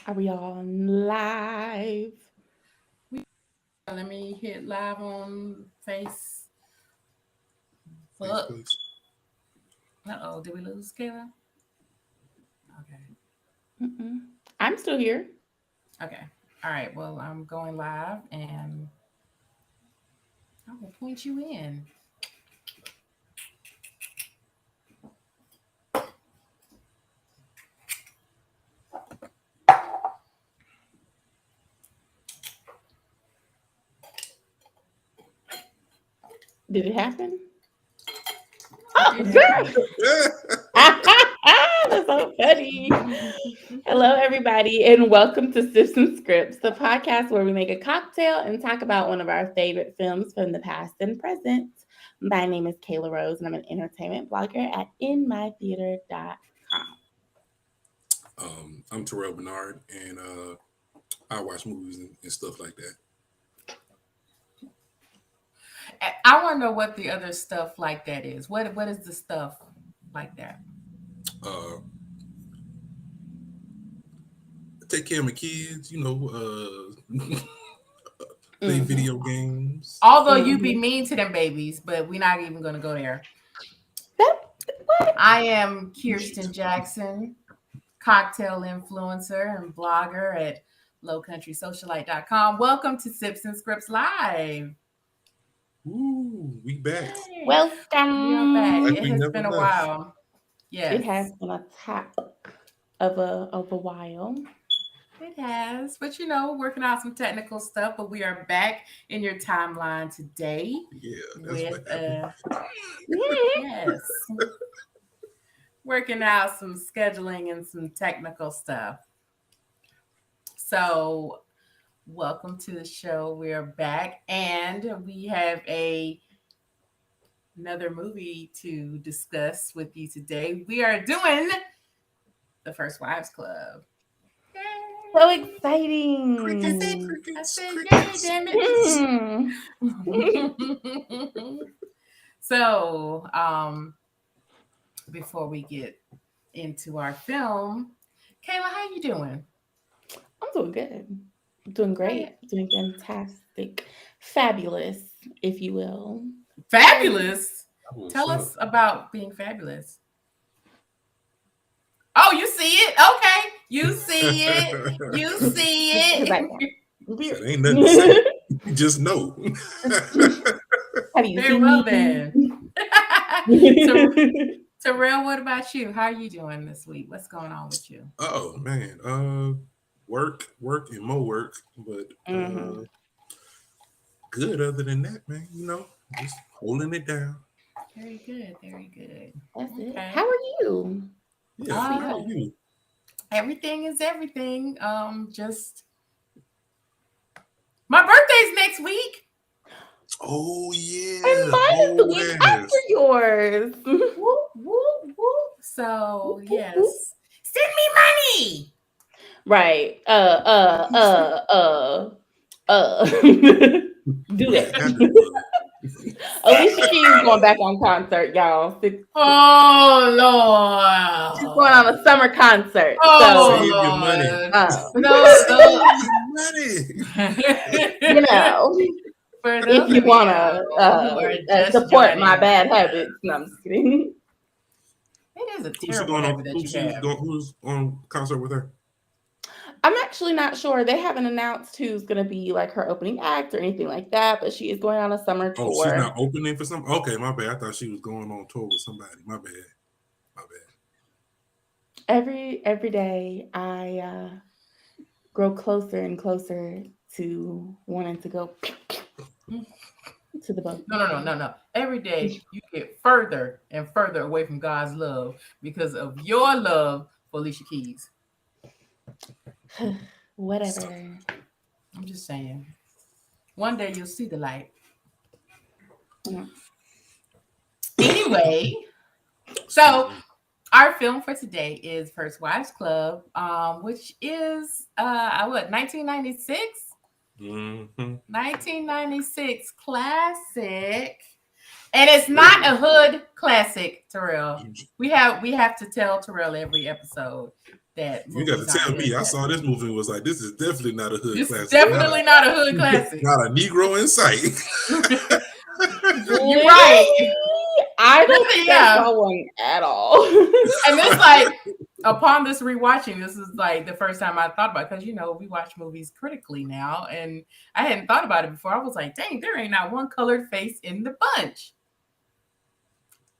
Are we on live? Let me hit live on Facebook. Facebook. Uh-oh, did we lose Kayla? Okay. Mm-mm. I'm still here. Okay. All right. Well, I'm going live and I will point you in. Did it happen? It Oh, did girl! happen. That's so funny. Hello, everybody, and welcome to Sips and Scripts, the podcast where we make a cocktail and talk about one of our favorite films from the past and present. My name is Kayla Rose, and I'm an entertainment blogger at inmytheater.com. I'm Terrell Bernard, and I watch movies and stuff like that. I want to know what the other stuff like that is. What is the stuff like that? Uh, take care of my kids, play video games. Although you be mean to them babies, but we're not even going to go there. What? I am Kirsten Jackson, cocktail influencer and blogger at lowcountrysocialite.com. Welcome to Sips and Scripts Live. Ooh, we back. Welcome. We are back. Like It we has never been a left. while. Yes. It has been a top of a while. It has. But working out some technical stuff, but we are back in your timeline today. Yeah, that's with what happened. yes. Working out some scheduling and some technical stuff. So welcome to the show. We're back and we have another movie to discuss with you today. We are doing The First Wives Club. So exciting. I said, yay, damn it. So, before we get into our film, Kayla, how you doing? I'm doing good. Doing great. Doing fantastic. Fabulous, if you will. Fabulous. What's Tell up? us about being fabulous. Oh, you see it? Okay. You see it. You see it. It ain't nothing to say. You just know. Have you Very seen well me? then. Terrell, what about you? How are you doing this week? What's going on with you? Oh man. Work, and more work, but good other than that, man. Just holding it down. Very good. Very good. That's Okay. it. How are you? Yeah, how are you? Everything is everything. Just my birthday's next week. Oh yeah. And mine is the week after yours. Whoop, whoop, whoop. So yes. Send me money. Right. Do that. Alicia Keys going back on concert, y'all. Oh Lord. She's going on a summer concert. Oh Save your Lord. money. No. For those If you want to support my bad habits. No, I'm just kidding. It is a terrible habit that you have. Who's on concert with her? I'm actually not sure. They haven't announced who's going to be like her opening act or anything like that, but she is going on a summer tour. Oh, she's not opening for some? Okay, my bad. I thought she was going on tour with somebody. My bad. Every day I grow closer and closer to wanting to go to the boat. No. Every day you get further and further away from God's love because of your love for Alicia Keys. Whatever. I'm just saying. One day you'll see the light. Anyway, so our film for today is First Wives Club, which is 1996? 1996 classic. And it's not a hood classic, Terrell. We have to tell Terrell every episode that You got to movies tell aren't me. I hood saw this movie and was like, this is definitely not a hood This is classic. definitely not a hood classic. Not a Negro in sight. You're right. I don't think I Yeah. saw one at all. And it's like, upon this rewatching, this is like the first time I thought about it, because we watch movies critically now, and I hadn't thought about it before. I was like, dang, there ain't not one colored face in the bunch.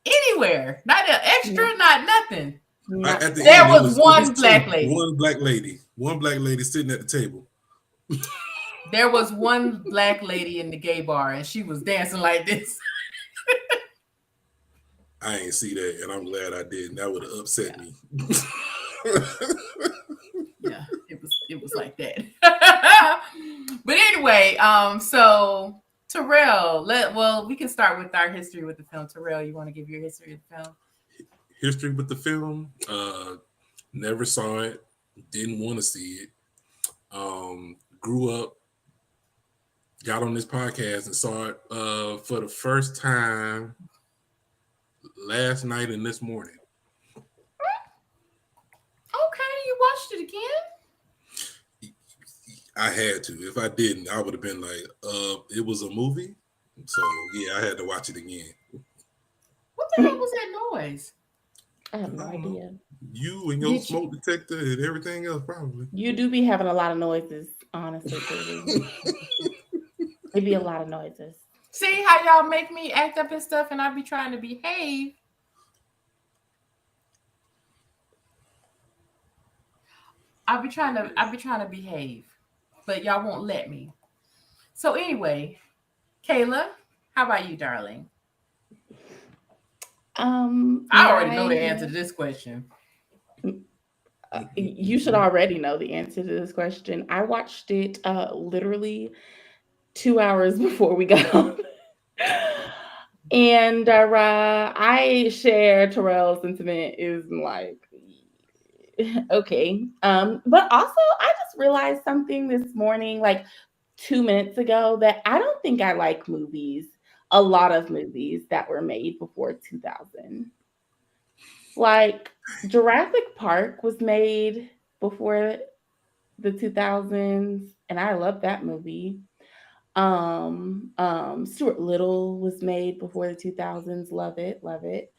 Anywhere. Not an extra, not nothing. At the There end, was it one black lady. One black lady. One black lady sitting at the table. There was one black lady in the gay bar, and she was dancing like this. I ain't see that, and I'm glad I didn't. That would have upset me. Yeah, it was like that. But anyway, so Terrell, we can start with our history with the film. Terrell, you want to give your history of the film? History with the film, never saw it, didn't want to see it. Grew up, got on this podcast and saw it for the first time last night and this morning. Okay, you watched it again? I had to. If I didn't, I would have been like, it was a movie. So yeah, I had to watch it again. What the hell was that noise? I have no idea. You and your smoke detector and everything else, probably. You do be having a lot of noises, honestly. It'd be a lot of noises. See how y'all make me act up and stuff, and I be trying to behave. I be trying to behave, but y'all won't let me. So anyway, Kayla, how about you, darling? I already know the answer to this question. You should already know the answer to this question. I watched it literally 2 hours before we got on. And I share Terrell's sentiment is like, okay. But also I just realized something this morning, like 2 minutes ago, that I don't think I like movies, a lot of movies that were made before 2000. Like Jurassic Park was made before the 2000s, and I love that movie. Stuart Little was made before the 2000s. Love it, love it.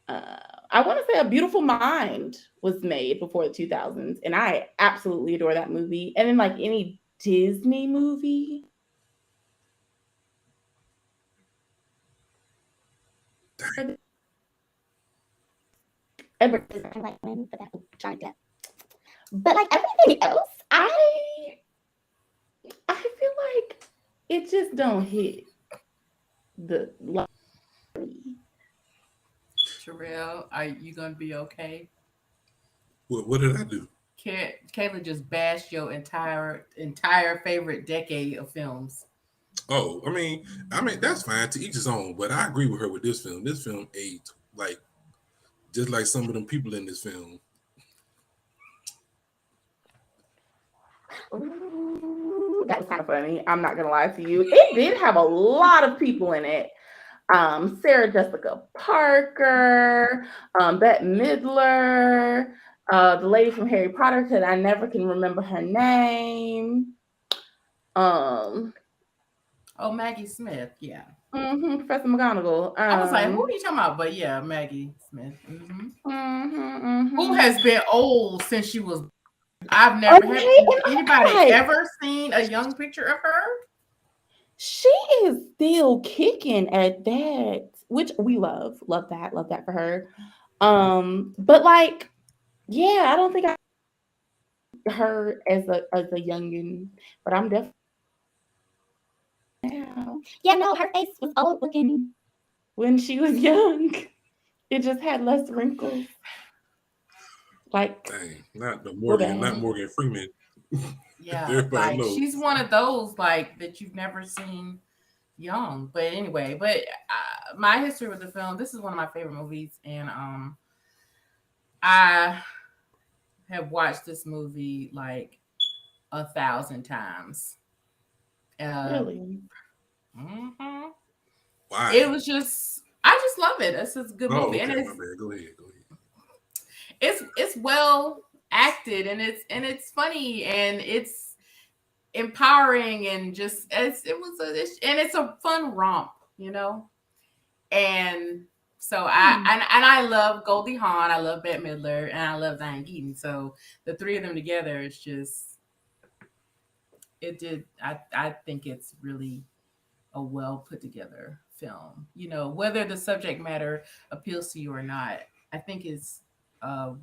I want to say A Beautiful Mind was made before the 2000s, and I absolutely adore that movie. And then like any Disney movie. But like everything else, I feel like it just don't hit the lottery. Terrell, are you gonna be okay? What did I do? Kayla just bashed your entire favorite decade of films. Oh, I mean that's fine, to each his own. But I agree with her with this film. This film aged like just like some of them people in this film. Ooh, that was kind of funny. I'm not gonna lie to you. It did have a lot of people in it. Sarah Jessica Parker, Bette Midler, the lady from Harry Potter, that I never can remember her name. Maggie Smith, yeah. Professor McGonagall. I was like, who are you talking about? But yeah, Maggie Smith. Who has been old since she was. I've never had anybody ever seen a young picture of her. She is still kicking at that, which we love that for her. But like, yeah, I don't think I her as a youngin, but I'm definitely. Yeah, no, her face was old looking when she was young. It just had less wrinkles. Like, dang, not Morgan Freeman. Yeah, like knows. She's one of those like that you've never seen young. But anyway, my history with the film, this is one of my favorite movies, and I have watched this movie like 1,000 times. Really? Why? It was I just love it. It's a good movie. Okay, and my bad. Go ahead. It's well acted, and it's funny, and it's empowering, and just it's a fun romp, and so I love Goldie Hawn, I love Bette Midler, and I love Diane Keaton. So the three of them together, it's just I think it's really a well put together film. Whether the subject matter appeals to you or not, I think it's a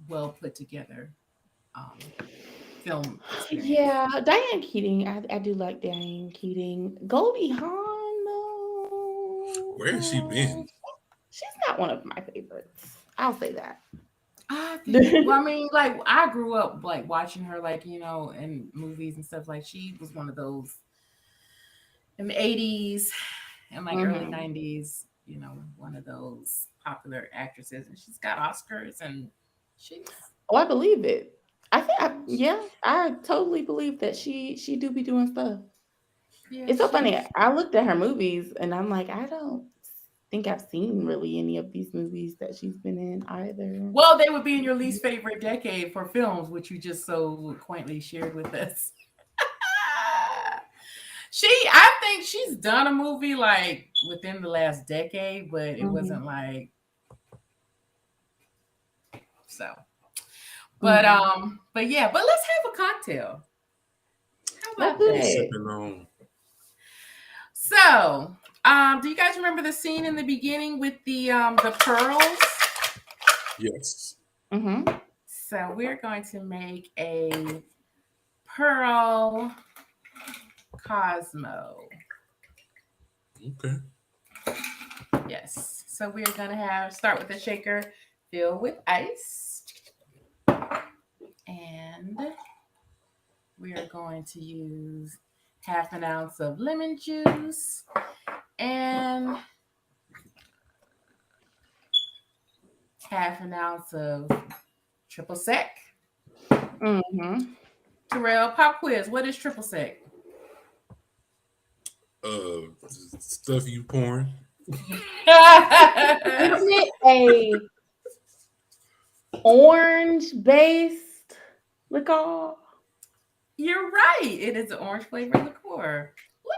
well put together film experience. Yeah, Diane Keating. I do like Diane Keating. Goldie Hawn, no. Where has she been? She's not one of my favorites. I'll say that. I mean, like, I grew up like watching her, like, in movies and stuff. Like, she was one of those in the 80s and like early 90s, one of those popular actresses, and she's got Oscars, and she's. Oh, I believe it. I totally believe that she do be doing stuff. Yeah, it's so funny. I looked at her movies and I'm like, I don't think I've seen really any of these movies that she's been in either. Well, they would be in your least favorite decade for films, which you just so quaintly shared with us. I think she's done a movie like within the last decade, but it wasn't like so. But yeah, but let's have a cocktail. How about that? So, do you guys remember the scene in the beginning with the pearls? Yes. Mm-hmm. So we're going to make a pearl Cosmo. Okay. Yes. So we're going to start with a shaker filled with ice. And we are going to use half an ounce of lemon juice and half an ounce of triple sec. Terrell, pop quiz. What is triple sec? Stuff you pouring. Isn't it a orange-based liqueur? You're right. It is an orange flavored liqueur. Look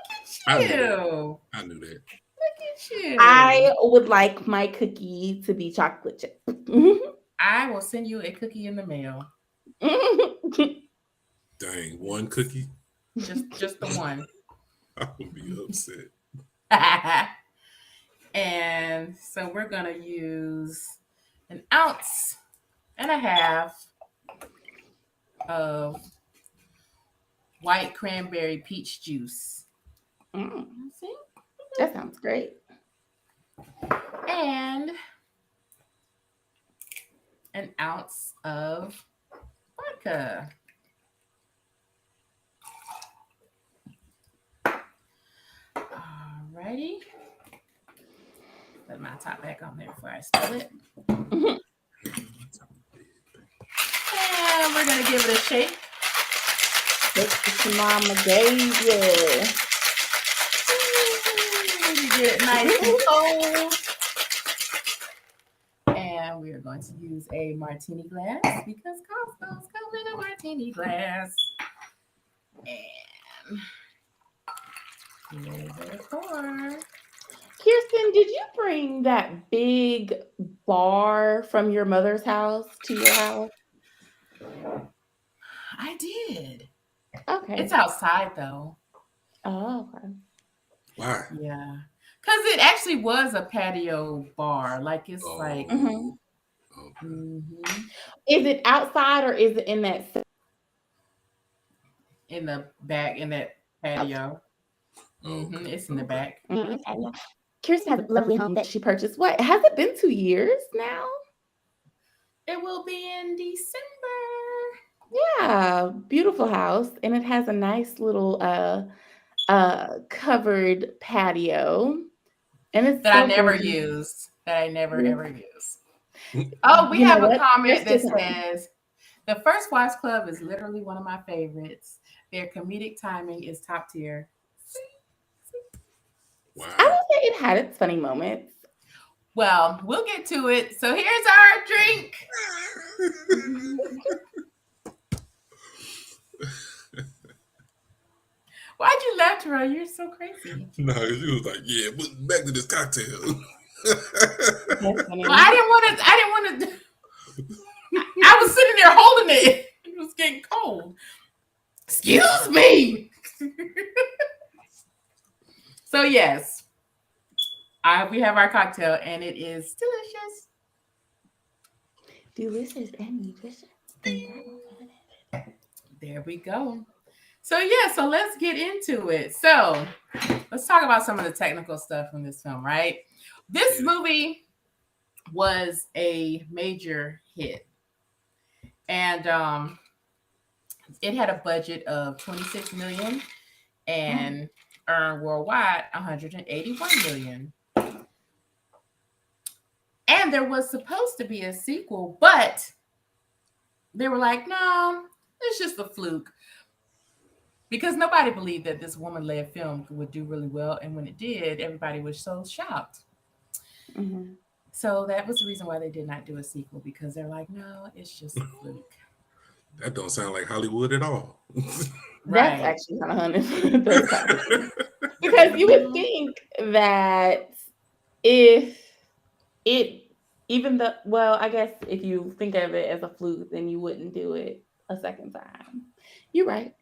at you. I knew that. Look at you. I would like my cookie to be chocolate chip. I will send you a cookie in the mail. Dang, one cookie? Just the one. I would be upset. And so we're going to use 1.5 ounces of white cranberry peach juice. See? That sounds great. And 1 ounce of vodka. Alrighty. Put my top back on there before I spill it. And we're going to give it a shake. That's what mama gave you. Get it nice and cold. And we are going to use a martini glass because Cosmos come in a martini glass. And give it a pour. Kirsten, did you bring that big bar from your mother's house to your house? I did. Okay. It's outside though. Oh, okay. Why? Yeah. Because it actually was a patio bar. Like it's like. Mm-hmm. Okay. Is it outside or is it in that? In the back, in that patio. It's in the back. Kirsten has a lovely home that she purchased. What? Has it been 2 years now? It will be in December. Yeah, beautiful house, and it has a nice little covered patio, and it's that I never used. That I never ever used. Oh, we have a comment that says the First Wives Club is literally one of my favorites. Their comedic timing is top tier. Wow. I would say it had its funny moments. Well, we'll get to it. So here's our drink. Why'd you laugh, Terrell? You're so crazy. No, she was like, "Yeah, but back to this cocktail." Well, I didn't want to. I was sitting there holding it. It was getting cold. Excuse me. So yes, we have our cocktail, and it is delicious. Delicious and nutritious. There we go. So yeah, so let's get into it. So let's talk about some of the technical stuff from this film, right? This movie was a major hit. And it had a budget of 26 million and earned worldwide 181 million. And there was supposed to be a sequel, but they were like, no, it's just a fluke. Because nobody believed that this woman-led film would do really well. And when it did, everybody was so shocked. Mm-hmm. So that was the reason why they did not do a sequel, because they're like, no, it's just a fluke. That don't sound like Hollywood at all. That's actually kind of honest. Because you would think that if it, even the, well, I guess if you think of it as a fluke, then you wouldn't do it a second time. You're right.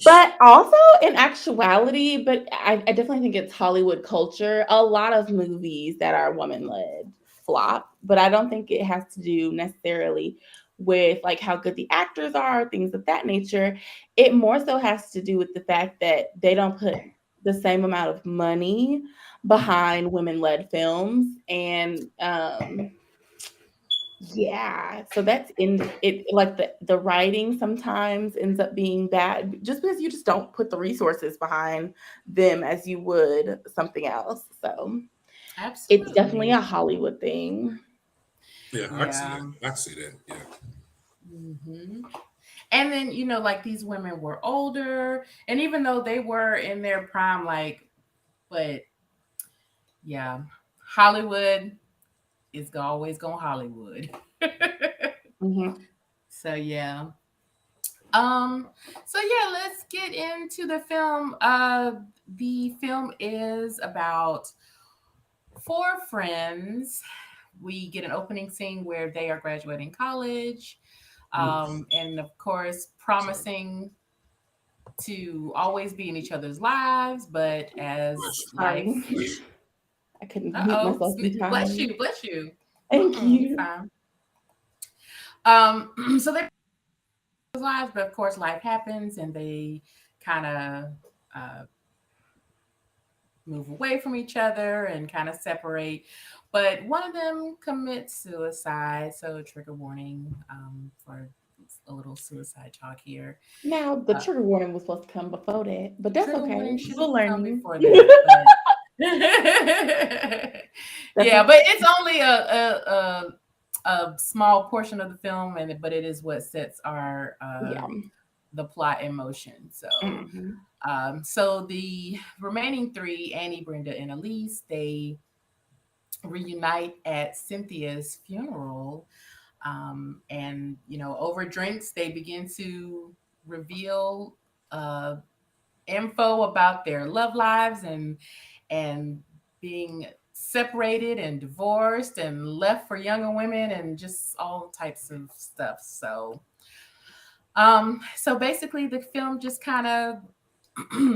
But also in actuality, but I definitely think it's Hollywood culture. A lot of movies that are woman-led flop, but I don't think it has to do necessarily with like how good the actors are, things of that nature. It more so has to do with the fact that they don't put the same amount of money behind women-led films. And yeah, so that's in it. Like the writing sometimes ends up being bad just because you just don't put the resources behind them as you would something else. So absolutely, it's definitely a Hollywood thing. Yeah, I can see that. I can see that. Yeah. Mm-hmm. And then, you know, like these women were older, and even though they were in their prime, like, but yeah, Hollywood is always going Hollywood. Mm-hmm. So yeah. So yeah, let's get into the film. The film is about four friends. We get an opening scene where they are graduating college. And of course, promising to always be in each other's lives, but as life, I couldn't mute myself in time. bless you. Thank you. Fine. So they're lives, but of course, life happens, and they kind of move away from each other and kind of separate. But one of them commits suicide, so trigger warning for a little suicide talk here. Now the trigger warning was supposed to come before that, but that's okay. We'll learn before that. Yeah, but it's only a small portion of the film, but it is what sets our the plot in motion. So. So the remaining three, Annie, Brenda, and Elise, they reunite at Cynthia's funeral. And, you know, over drinks, they begin to reveal info about their love lives and being separated and divorced and left for younger women and just all types of stuff. So basically the film just kind of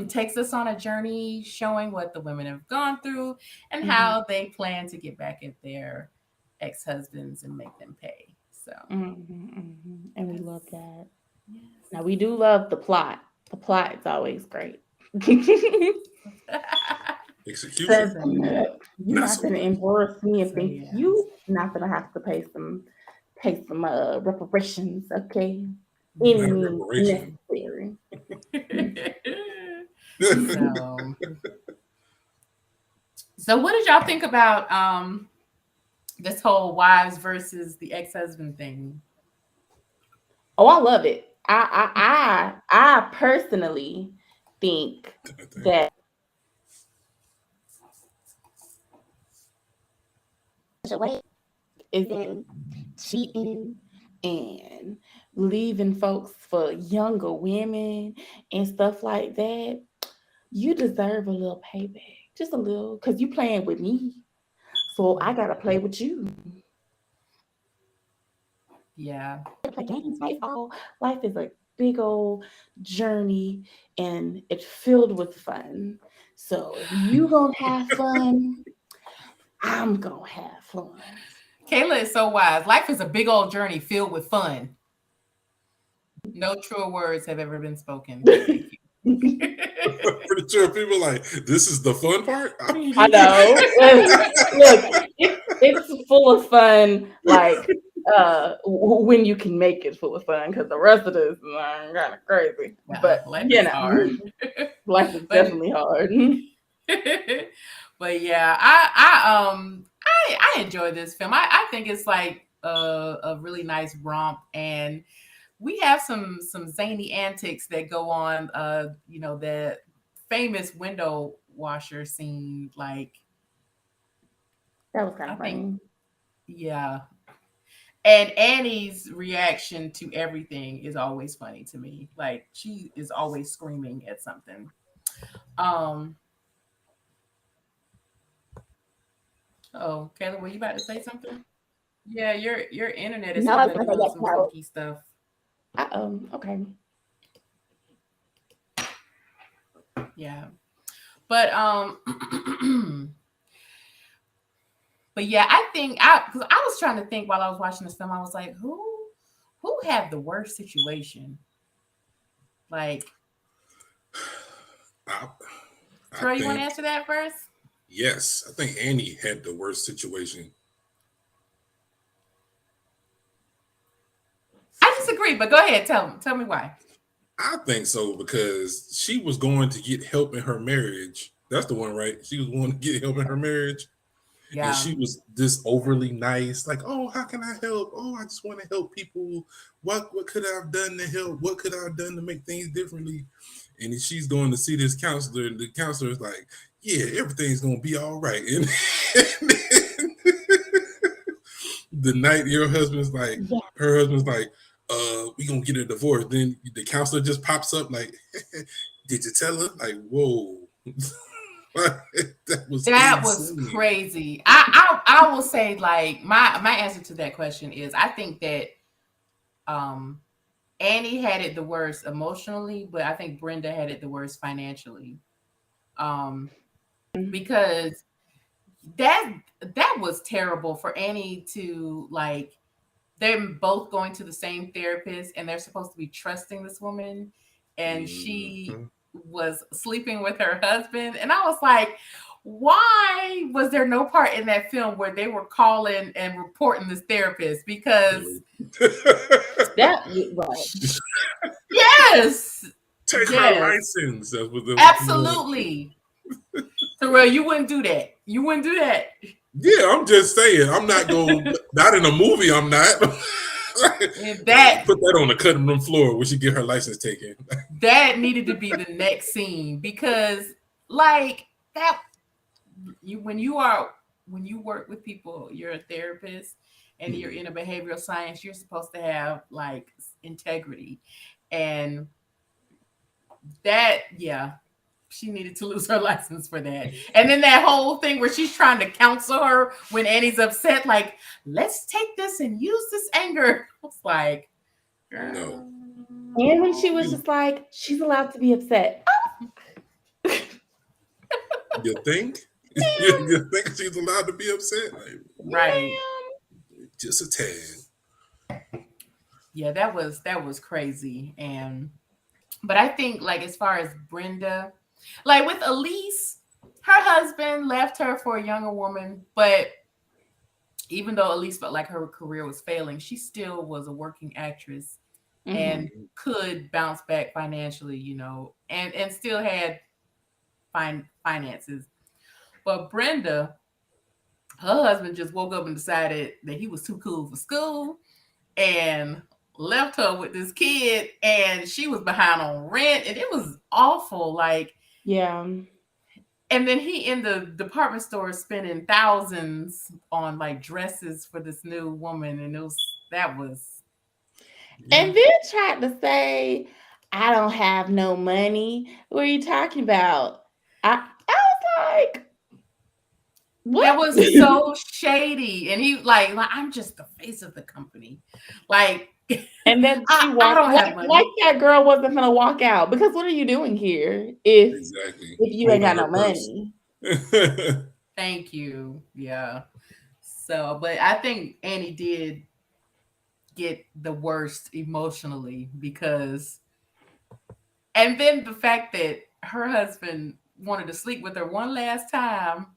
takes us on a journey showing what the women have gone through and how they plan to get back at their ex-husbands and make them pay. So and we love that. Yes. Now we do love the plot. The plot is always great. Execution. You're not gonna embarrass me and think you not gonna have to pay some reparations, okay? Necessary. So what did y'all think about this whole wives versus the ex-husband thing? Oh, I love it. I personally think that way is in cheating and leaving folks for younger women and stuff like that, you deserve a little payback. Just a little, because you playing with me. So I gotta play with you. Yeah. Play games, baseball. Life is a big old journey and it's filled with fun. So if you gonna have fun, I'm gonna have fun. Kayla is so wise. Life is a big old journey filled with fun. No truer words have ever been spoken. Thank you. I'm pretty sure people are like, this is the fun part. I mean, I know. Look, it's full of fun. Like when you can make it full of fun, because the rest of this is kind of crazy. Yeah, but life you is know, hard. life is definitely hard. But yeah, I enjoy this film. I think it's like a really nice romp, and we have some zany antics that go on. You know, the famous window washer scene, like That was kind I of think, funny. yeah. And Annie's reaction to everything is always funny to me. Like she is always screaming at something. Um oh, Kayla, were you about to say something? Yeah, your internet is No, I was still gonna say doing yes. some No. funky stuff. Okay. Yeah. But but yeah, I think because I was trying to think while I was watching this film, I was like, who had the worst situation? Like, I Troy, you want to think, answer that first? yes, I think Annie had the worst situation. I disagree, but go ahead. Tell me why. I think so because she was going to get help in her marriage. That's the one, right? She was going to get help in her marriage. And Yeah. she was this overly nice, like, oh, how can I help? Oh, I just want to help people. What could I have done to help? What could I have done to make things differently? And then she's going to see this counselor, and the counselor is like, yeah, everything's gonna be all right. And the night your husband's like, Yeah. her husband's like, we gonna get a divorce. Then the counselor just pops up like, did you tell her? Like, whoa. That was Crazy. I will say, like, my answer to that question is I think that Annie had it the worst emotionally, but I think Brenda had it the worst financially. Because that was terrible for Annie to, like, they're both going to the same therapist and they're supposed to be trusting this woman, and she was sleeping with her husband, and I was like, why was there no part in that film where they were calling and reporting this therapist? Because that right. yes, take her license. That's what absolutely. Terrell, you wouldn't do that. You wouldn't do that. Yeah, I'm just saying. I'm not going. Not in a movie. I'm not. That put that on the cutting room floor where she get her license taken. That needed to be the next scene, because, like, that when you work with people, you're a therapist and you're in a behavioral science, you're supposed to have, like, integrity, and that, yeah, she needed to lose her license for that. And then that whole thing where she's trying to counsel her when Annie's upset, like, let's take this and use this anger. It's like, girl. No. And when she was just like, she's allowed to be upset. You think? You think she's allowed to be upset? Like, right. Just a tad. Yeah, that was crazy. But I think, like, as far as Brenda, like with Elise, her husband left her for a younger woman, but even though Elise felt like her career was failing, she still was a working actress and could bounce back financially, you know, and still had finances. But Brenda, her husband just woke up and decided that he was too cool for school and left her with this kid, and she was behind on rent, and it was awful. Like, yeah, And then he in the department store spending thousands on like dresses for this new woman, and that was And then tried to say, I don't have no money. What are you talking about? I was like, what? that was so shady. And he like I'm just the face of the company. Like And then she I walked don't have money. like that girl wasn't gonna walk out, because what are you doing here if you ain't got no money? Thank you. Yeah. So, but I think Annie did get the worst emotionally because, and then the fact that her husband wanted to sleep with her one last time,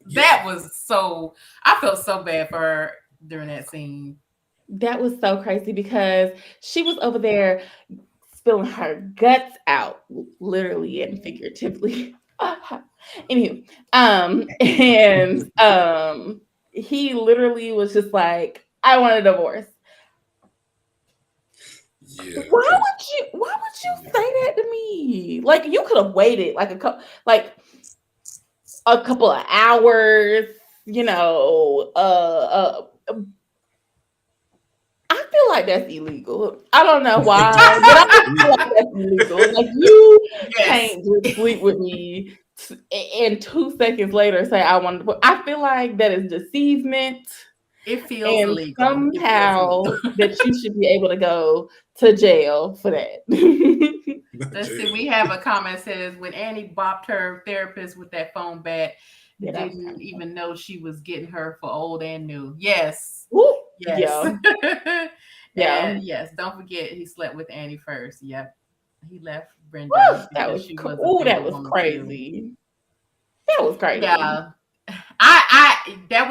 that was so, I felt so bad for her during that scene. That was so crazy because she was over there spilling her guts out, literally and figuratively. Anywho, and he literally was just like, I want a divorce. Yeah. Why would you say that to me? Like, you could have waited like a couple of hours, you know. I feel like that's illegal. I don't know why, but I feel like that's illegal. Like, you can't just sleep with me and 2 seconds later say I want to. I feel like that is deceivement. It feels And illegal. somehow that you should be able to go to jail for that. Let's see. We have a comment that says when Annie bopped her therapist with that phone bat, didn't even know she was getting her for old and new. Yes. Ooh, yes. Yeah. And yes. Don't forget he slept with Annie first. Yep. He left Brenda. Woo, that was that was crazy. That was crazy. Yeah. I that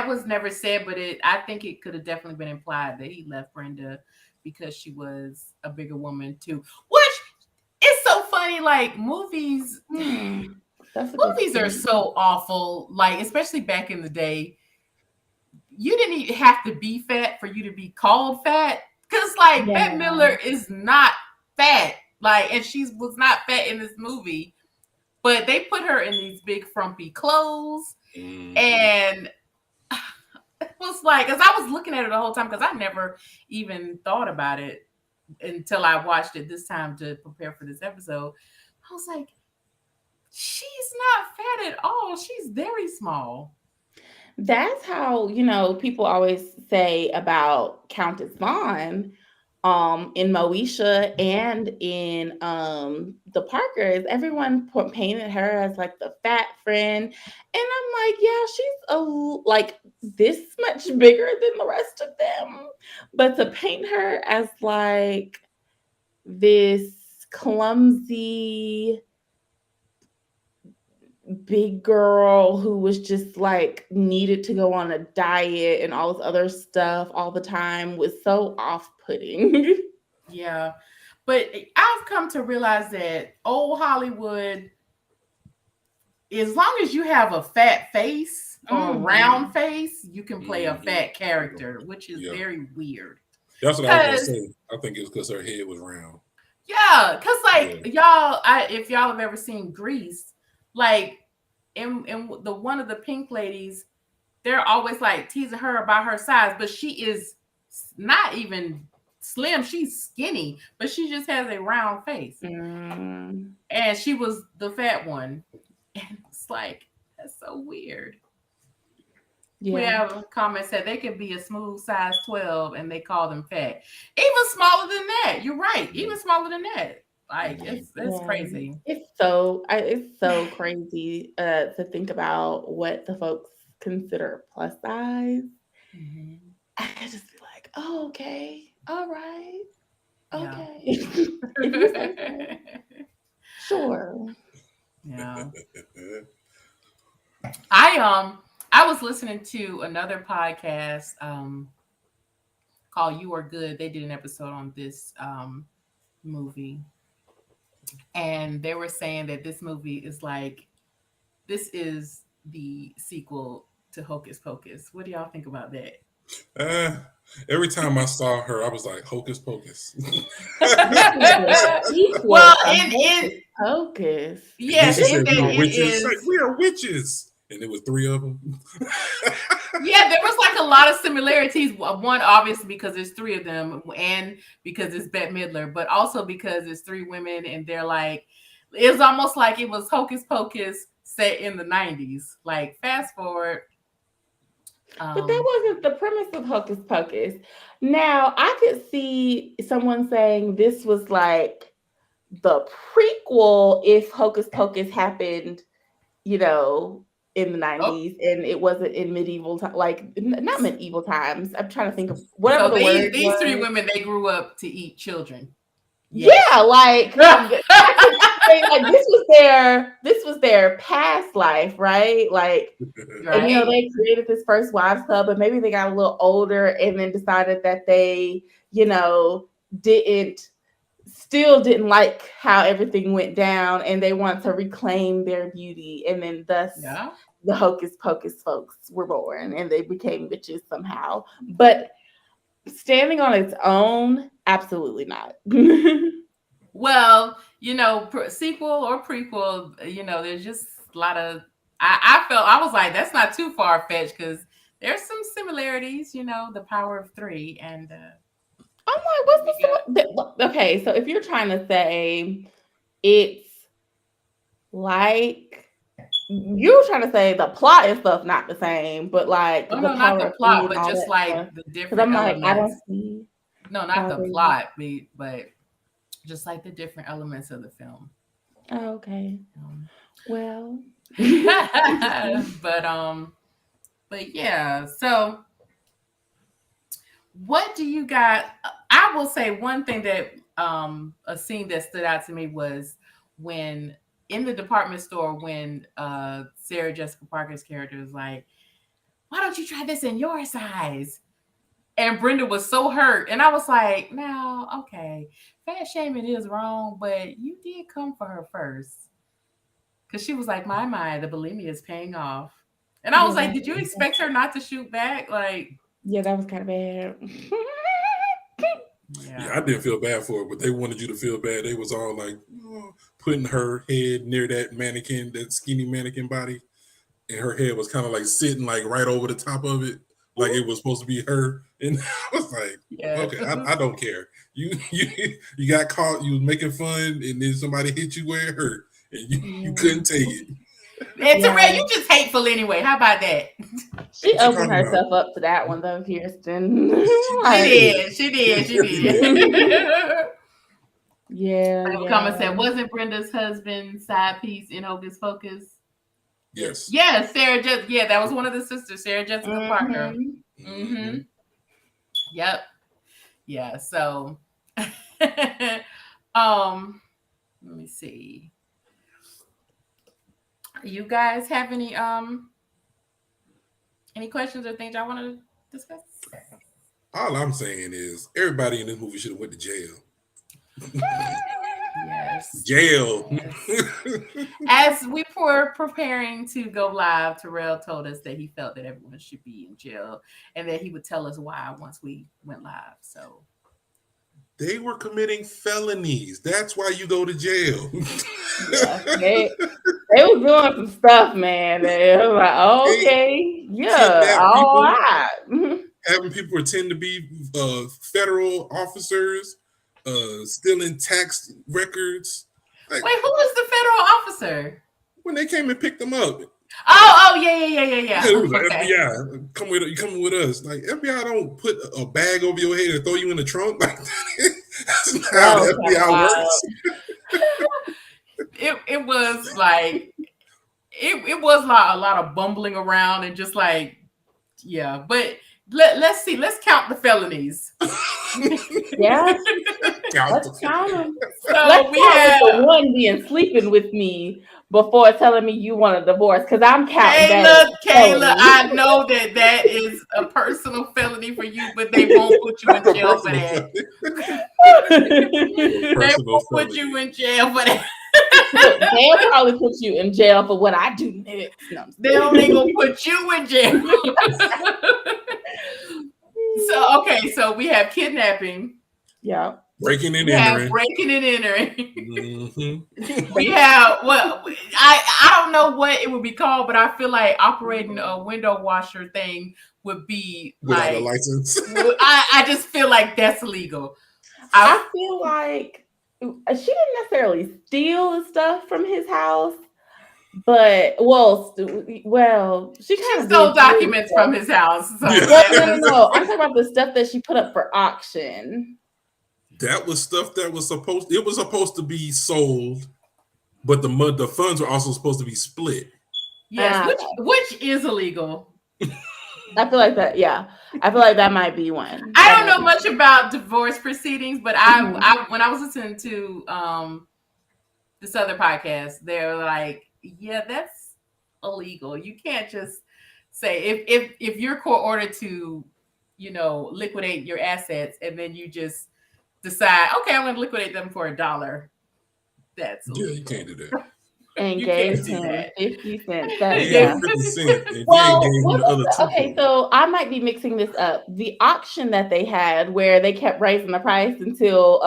was never said, but I think it could have definitely been implied that he left Brenda because she was a bigger woman too. Which is so funny. Like movies are so awful. Like especially back in the day, you didn't even have to be fat for you to be called fat. Because like Bette Midler is not fat. Like, and she was not fat in this movie. But they put her in these big frumpy clothes. And it was like, because I was looking at it the whole time, because I never even thought about it until I watched it this time to prepare for this episode. I was like, she's not fat at all. She's very small. That's how, people always say about Countess Vaughn. In Moesha and in the Parkers, everyone painted her as like the fat friend, and I'm like, yeah, she's like this much bigger than the rest of them, but to paint her as like this clumsy big girl who was just like needed to go on a diet and all this other stuff all the time was so off-putting. Yeah. But I've come to realize that old Hollywood, as long as you have a fat face or a round face, you can play a fat character, which is very weird. That's what I was going to say. I think it's because her head was round. Yeah, because like y'all, if y'all have ever seen Grease, like in the one of the pink ladies, they're always like teasing her about her size, but she is not even slim. She's skinny, but she just has a round face. And she was the fat one. And it's like, that's so weird. Yeah. We have a comment said they could be a smooth size 12 and they call them fat. Even smaller than that. You're right. Even smaller than that. Like it's crazy. It's so crazy to think about what the folks consider plus size. I just be like, oh, okay, all right, okay, yeah. Sure. Yeah. I was listening to another podcast called You Are Good. They did an episode on this movie. And they were saying that this movie is like, this is the sequel to Hocus Pocus. What do y'all think about that? Every time I saw her, I was like, Hocus Pocus. Well, in Hocus. yes, she said in we that were it witches. is. Like, we are witches. And there was 3 of them. Yeah, there was like a lot of similarities. One, obviously, because there's 3 of them, and because it's Bette Midler, but also because it's 3 women, and they're like, it's almost like it was Hocus Pocus set in the 90s. Like, fast forward. But that wasn't the premise of Hocus Pocus. Now, I could see someone saying this was like the prequel if Hocus Pocus happened, in the 90s and it wasn't in medieval time, like not medieval times. I'm trying to think of whatever So the word these was. 3 women, they grew up to eat children. Yes. Yeah, like like this was their past life, right? Like, right. And they created this first wives club, but maybe they got a little older and then decided that they, didn't like how everything went down, and they want to reclaim their beauty, and then thus the Hocus Pocus folks were born, and they became witches somehow. But standing on its own, absolutely not. Well, sequel or prequel, there's just a lot of. I was like, that's not too far fetched because there's some similarities. The power of 3 and. I'm like, what's okay? So if you're trying to say it's like you're trying to say the plot and stuff not the same, but like the power not the plot, but just like stuff. The different. I'm elements. Like, I don't see. No, not the plot, but just like the different elements of the film. Oh, okay. Well, but yeah. So, what do you got? I will say one thing that a scene that stood out to me was when in the department store when Sarah Jessica Parker's character was like, "Why don't you try this in your size?" And Brenda was so hurt, and I was like, "Now, okay, fat shaming is wrong, but you did come for her first, because she was like, my, the bulimia is paying off." And I was like, "Did you expect her not to shoot back?" Like, yeah, that was kind of bad. Yeah, I didn't feel bad for it, but they wanted you to feel bad. They was all like putting her head near that mannequin, that skinny mannequin body, and her head was kind of like sitting like right over the top of it, like it was supposed to be her. And I was like, okay, I don't care. You got caught. You was making fun, and then somebody hit you where it hurt, and you couldn't take it. And Terrell, you just hateful anyway. How about that? She opened herself up to that one though, Kirsten. She did. Yeah. Comment said, wasn't Brenda's husband side piece in Hocus Pocus? Yes. Yeah, that was one of the sisters, Sarah Jessica Parker. Mm-hmm. Yep. Yeah. So, let me see. You guys have any questions or things y'all want to discuss? All I'm saying is everybody in this movie should have went to jail. Yes. Jail. Yes. As we were preparing to go live, Terrell told us that he felt that everyone should be in jail and that he would tell us why once we went live. So they were committing felonies. That's why you go to jail. Yeah, they were doing some stuff, man. They were like, okay, yeah, all right. Having people pretend to be federal officers, stealing tax records. Like, wait, who was the federal officer? When they came and picked them up. Oh, yeah. It was like, FBI, come with us. Like, FBI don't put a bag over your head and throw you in the trunk. Like, that's not how the FBI works. It was like it was like a lot of bumbling around and just like, yeah. But let's see. Let's count the felonies. Yeah, let's count them. So let's count the one being sleeping with me before telling me you want a divorce, because I'm counting Kayla, I know that is a personal felony for you, but they won't put you in jail for that. They won't put you in jail for that. They'll probably put you in jail for what I do next. They only gonna put you in jail. So we have kidnapping. Yeah. Breaking and We have entering. breaking and entering. Mm-hmm. We have I don't know what it would be called, but I feel like operating a window washer thing would be Without a like license. I just feel like that's illegal. I feel like she didn't necessarily steal the stuff from his house, but she kind of stole documents from his house. So Yeah. No. I'm talking about the stuff that she put up for auction. That was stuff that was supposed to be sold, but the funds were also supposed to be split. Yes, which is illegal. I feel like that. Yeah, I feel like that might be one. I don't know much about divorce proceedings, but I when I was listening to this other podcast, they're like, yeah, that's illegal. You can't just say if you're court ordered to, liquidate your assets and then you just decide, okay, I'm going to liquidate them for $1. That's illegal. Yeah, you can't do that. And You gave can't do him that. 50 cents. Yeah, 50 cents. And Well, gave him the other okay, so I might be mixing this up. The auction that they had where they kept raising the price until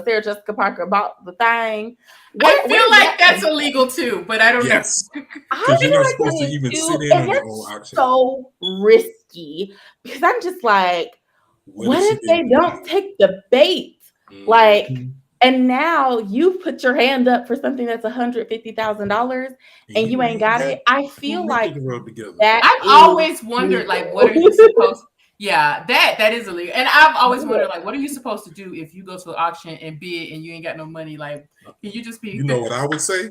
Sarah Jessica Parker bought the thing. I feel like that's illegal too, but I don't know. Because you're not supposed to even sit in on your own auction. So risky because I'm just like, what if they don't take the bait? Mm-hmm. Like, and now you put your hand up for something that's $150,000 and you ain't got it. I feel like that. I've always wondered, like, what are you supposed? Yeah, that is illegal. And I've always wondered, like, what are you supposed to do if you go to an auction and bid and you ain't got no money? Like, can you just be? You know what I would say?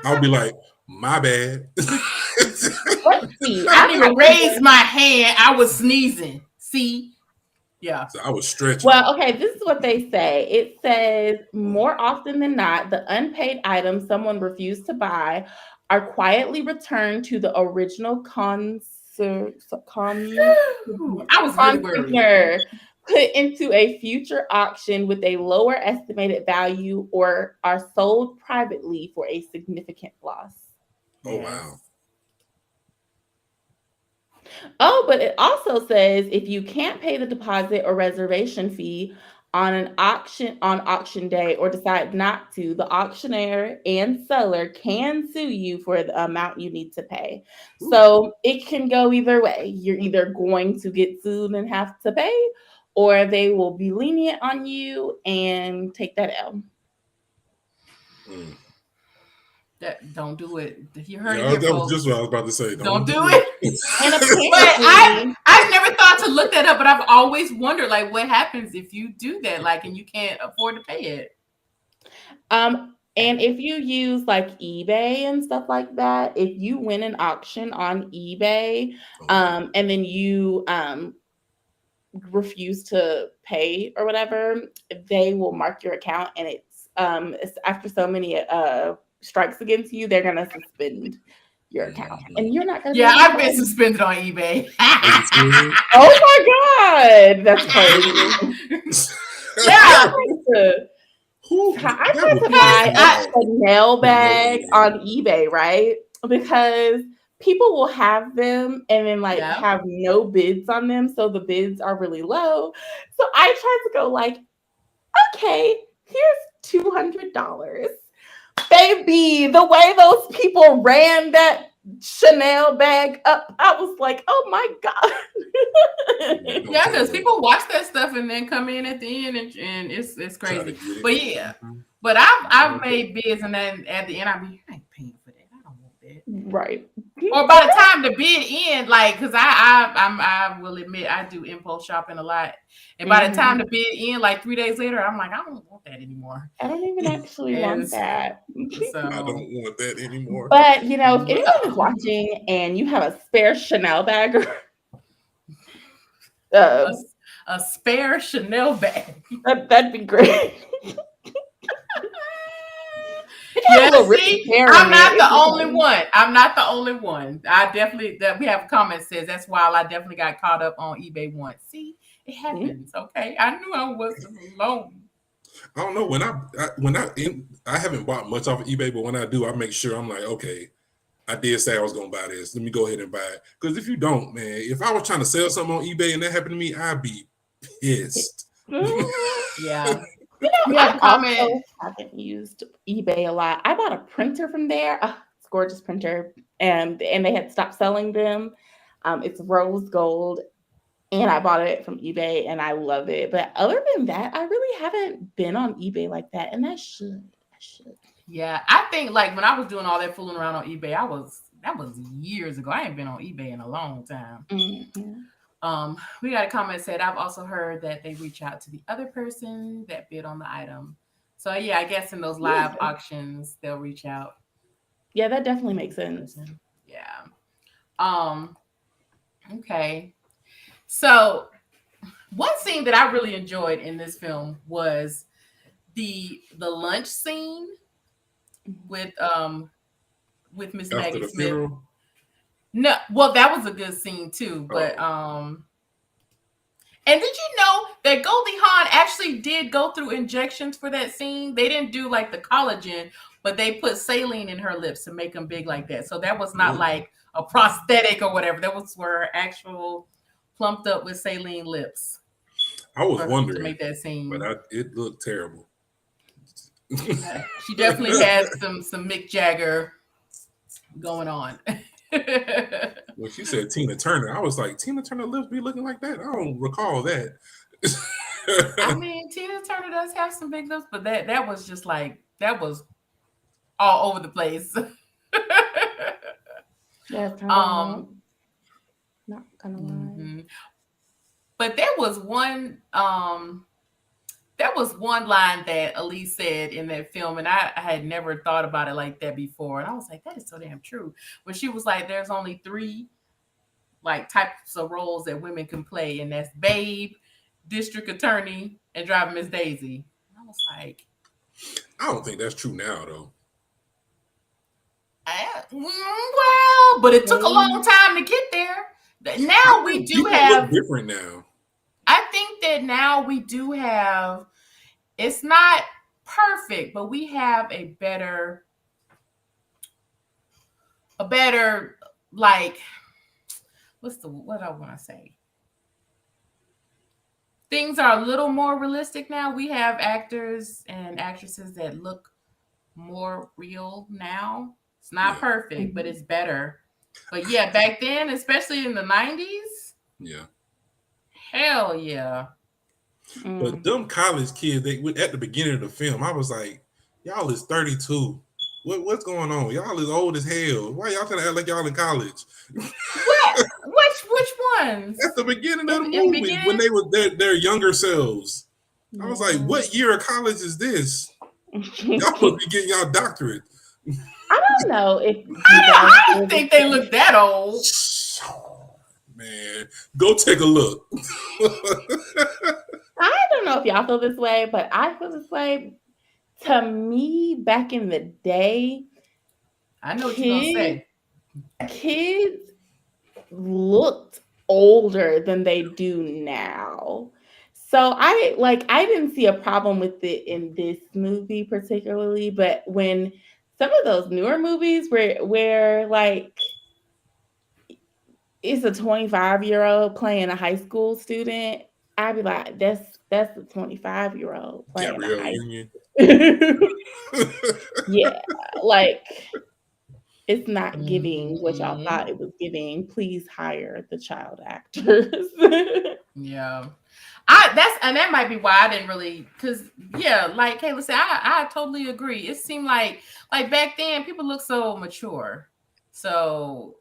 I'll be like, my bad. Let's see. I didn't even raise my hand. I was sneezing. See. Yeah. So I was stretching. Well, okay, this is what they say. It says more often than not, the unpaid items someone refused to buy are quietly returned to the original I was really worried. Put into a future auction with a lower estimated value or are sold privately for a significant loss. Oh, wow. Oh, but it also says if you can't pay the deposit or reservation fee on auction day or decide not to, the auctioneer and seller can sue you for the amount you need to pay. Ooh. So it can go either way. You're either going to get sued and have to pay, or they will be lenient on you and take that L. Don't do it. You heard it. That was just what I was about to say. Don't do it. But I've never thought to look that up, but I've always wondered, like, what happens if you do that, like, and you can't afford to pay it. And if you use like eBay and stuff like that, if you win an auction on eBay, and then you refuse to pay or whatever, they will mark your account, and it's after so many strikes against you, they're gonna suspend your account, and you're not gonna. Yeah, I've been suspended on eBay. Oh my god, that's crazy. Yeah, I tried to buy a Chanel bag on eBay, right? Because people will have them and then like have no bids on them, so the bids are really low. So I tried to go like, okay, here's $200. Baby, the way those people ran that Chanel bag up, I was like, oh my god. Yeah, because people watch that stuff and then come in at the end and it's crazy. But yeah, but I've made bids and then at the end I ain't paying for that. I don't want that. Right. Or by the time the bid end, like, because I will admit I do impulse shopping a lot, and by the time the bid end, like 3 days later, I'm like, I don't want that anymore. I don't even actually want that. So, I don't want that anymore. But if anyone is watching and you have a spare Chanel bag, a spare Chanel bag, that'd be great. Yeah, see, I'm not the only one. I'm not the only one. I definitely we have a comment that says that's why I definitely got caught up on eBay once. See, it happens. Okay, I knew I wasn't alone. I don't know I haven't bought much off of eBay, but when I do, I make sure I'm like, okay, I did say I was gonna buy this. Let me go ahead and buy it. Because if you don't, man, if I was trying to sell something on eBay and that happened to me, I'd be pissed. Yeah. I also haven't used eBay a lot. I bought a printer from there. It's a gorgeous printer, and they had stopped selling them. It's rose gold, and I bought it from eBay, and I love it. But other than that, I really haven't been on eBay like that, and I should. Yeah, I think like when I was doing all that fooling around on eBay, that was years ago. I ain't been on eBay in a long time. Mm-hmm. We got a comment said, I've also heard that they reach out to the other person that bid on the item. So yeah, I guess in those live auctions they'll reach out. Yeah, that definitely makes sense. Yeah. Okay. So one scene that I really enjoyed in this film was the lunch scene with Miss Maggie Smith. Funeral? No, well, that was a good scene too, but and did you know that Goldie Hawn actually did go through injections for that scene? They didn't do like the collagen, but they put saline in her lips to make them big like that. So that was not like a prosthetic or whatever. That was her actual plumped up with saline lips. I was wondering to make that scene, but it looked terrible. She definitely had some Mick Jagger going on. When she said Tina Turner, I was like, Tina Turner lips be looking like that? I don't recall that. I mean, Tina Turner does have some big lips, but that was just like, that was all over the place. Yeah, kind of not gonna lie. Mm-hmm. But there was one line that Elise said in that film, and I had never thought about it like that before. And I was like, that is so damn true. When she was like, there's only 3 like types of roles that women can play, and that's babe, district attorney, and driving Miss Daisy. And I was like, I don't think that's true now, though. Well, but it took a long time to get there. Now we do have different now. I think that now we do have. It's not perfect, but we have a better like what I want to say. Things are a little more realistic now. We have actors and actresses that look more real now. It's not perfect, but it's better. But yeah, back then, especially in the 90s, hell yeah. But them college kids, at the beginning of the film, I was like, y'all is 32. What's going on? Y'all is old as hell. Why y'all trying to act like y'all in college? What? Which ones? At the beginning of the movie, when they were their younger selves. I was like, what year of college is this? Y'all supposed to be getting y'all doctorate. I don't know if I don't think they look that old. Man, go take a look. I don't know if y'all feel this way, but I feel this way. To me, back in the day, I know what you're gonna say. Kids looked older than they do now. So I didn't see a problem with it in this movie particularly, but when some of those newer movies where like it's a 25-year-old playing a high school student, I'd be like, that's a 25-year-old playing Gabrielle a high Union. Yeah, like it's not giving what y'all thought it was giving. Please hire the child actors. Yeah. That might be why I didn't really, because like Kayla said, I totally agree. It seemed like back then people looked so mature. So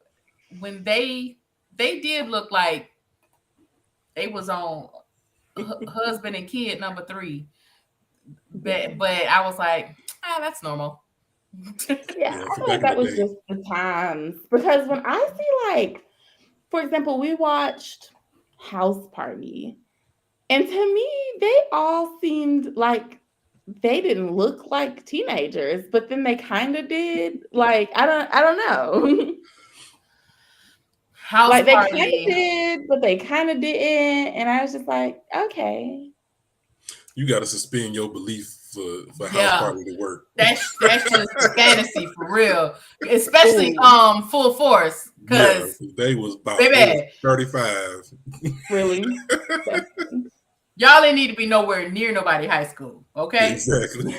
when they did look like they was on husband and kid number 3. But I was like, that's normal. Yeah, I feel like that was just the times. Because when I see, like, for example, we watched House Party, and to me, they all seemed like they didn't look like teenagers, but then they kind of did. Like, I don't know. House like Party. They kind of did, but they kind of didn't, and I was just like, okay. You got to suspend your belief for house Yeah. party to work. That's just fantasy for real, especially Full Force, Yeah, because they was baby, 35. Really? y'all ain't need to be nowhere near nobody high school, okay? Exactly.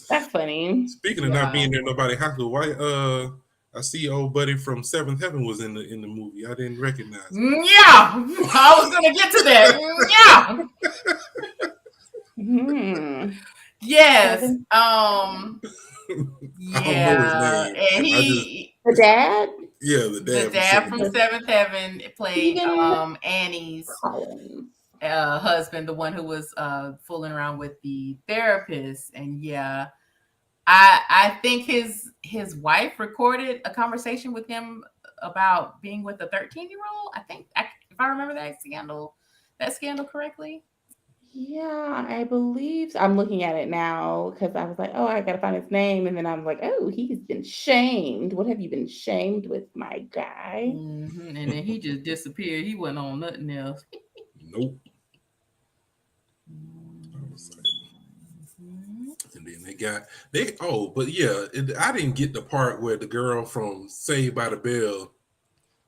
That's funny. Speaking of not being there, nobody high school. Why? I see old buddy from Seventh Heaven was in the movie. I didn't recognize him. Yeah, I was gonna get to that. Hmm. Yes. Seven. I don't know his name. And The dad? The dad from from Seventh Heaven played Stephen Annie's Collins. husband, the one who was fooling around with the therapist. And yeah, I think his wife recorded a conversation with him about being with a 13-year-old. I think, if I remember that scandal correctly. Yeah, I believe so. I'm looking at it now because I was like, oh, I gotta find his name, and then I'm like, oh, he's been shamed. What have you been shamed with, my guy? Mm-hmm. And then he just disappeared. He wasn't on nothing else. Nope. And then I didn't get the part where the girl from Saved by the Bell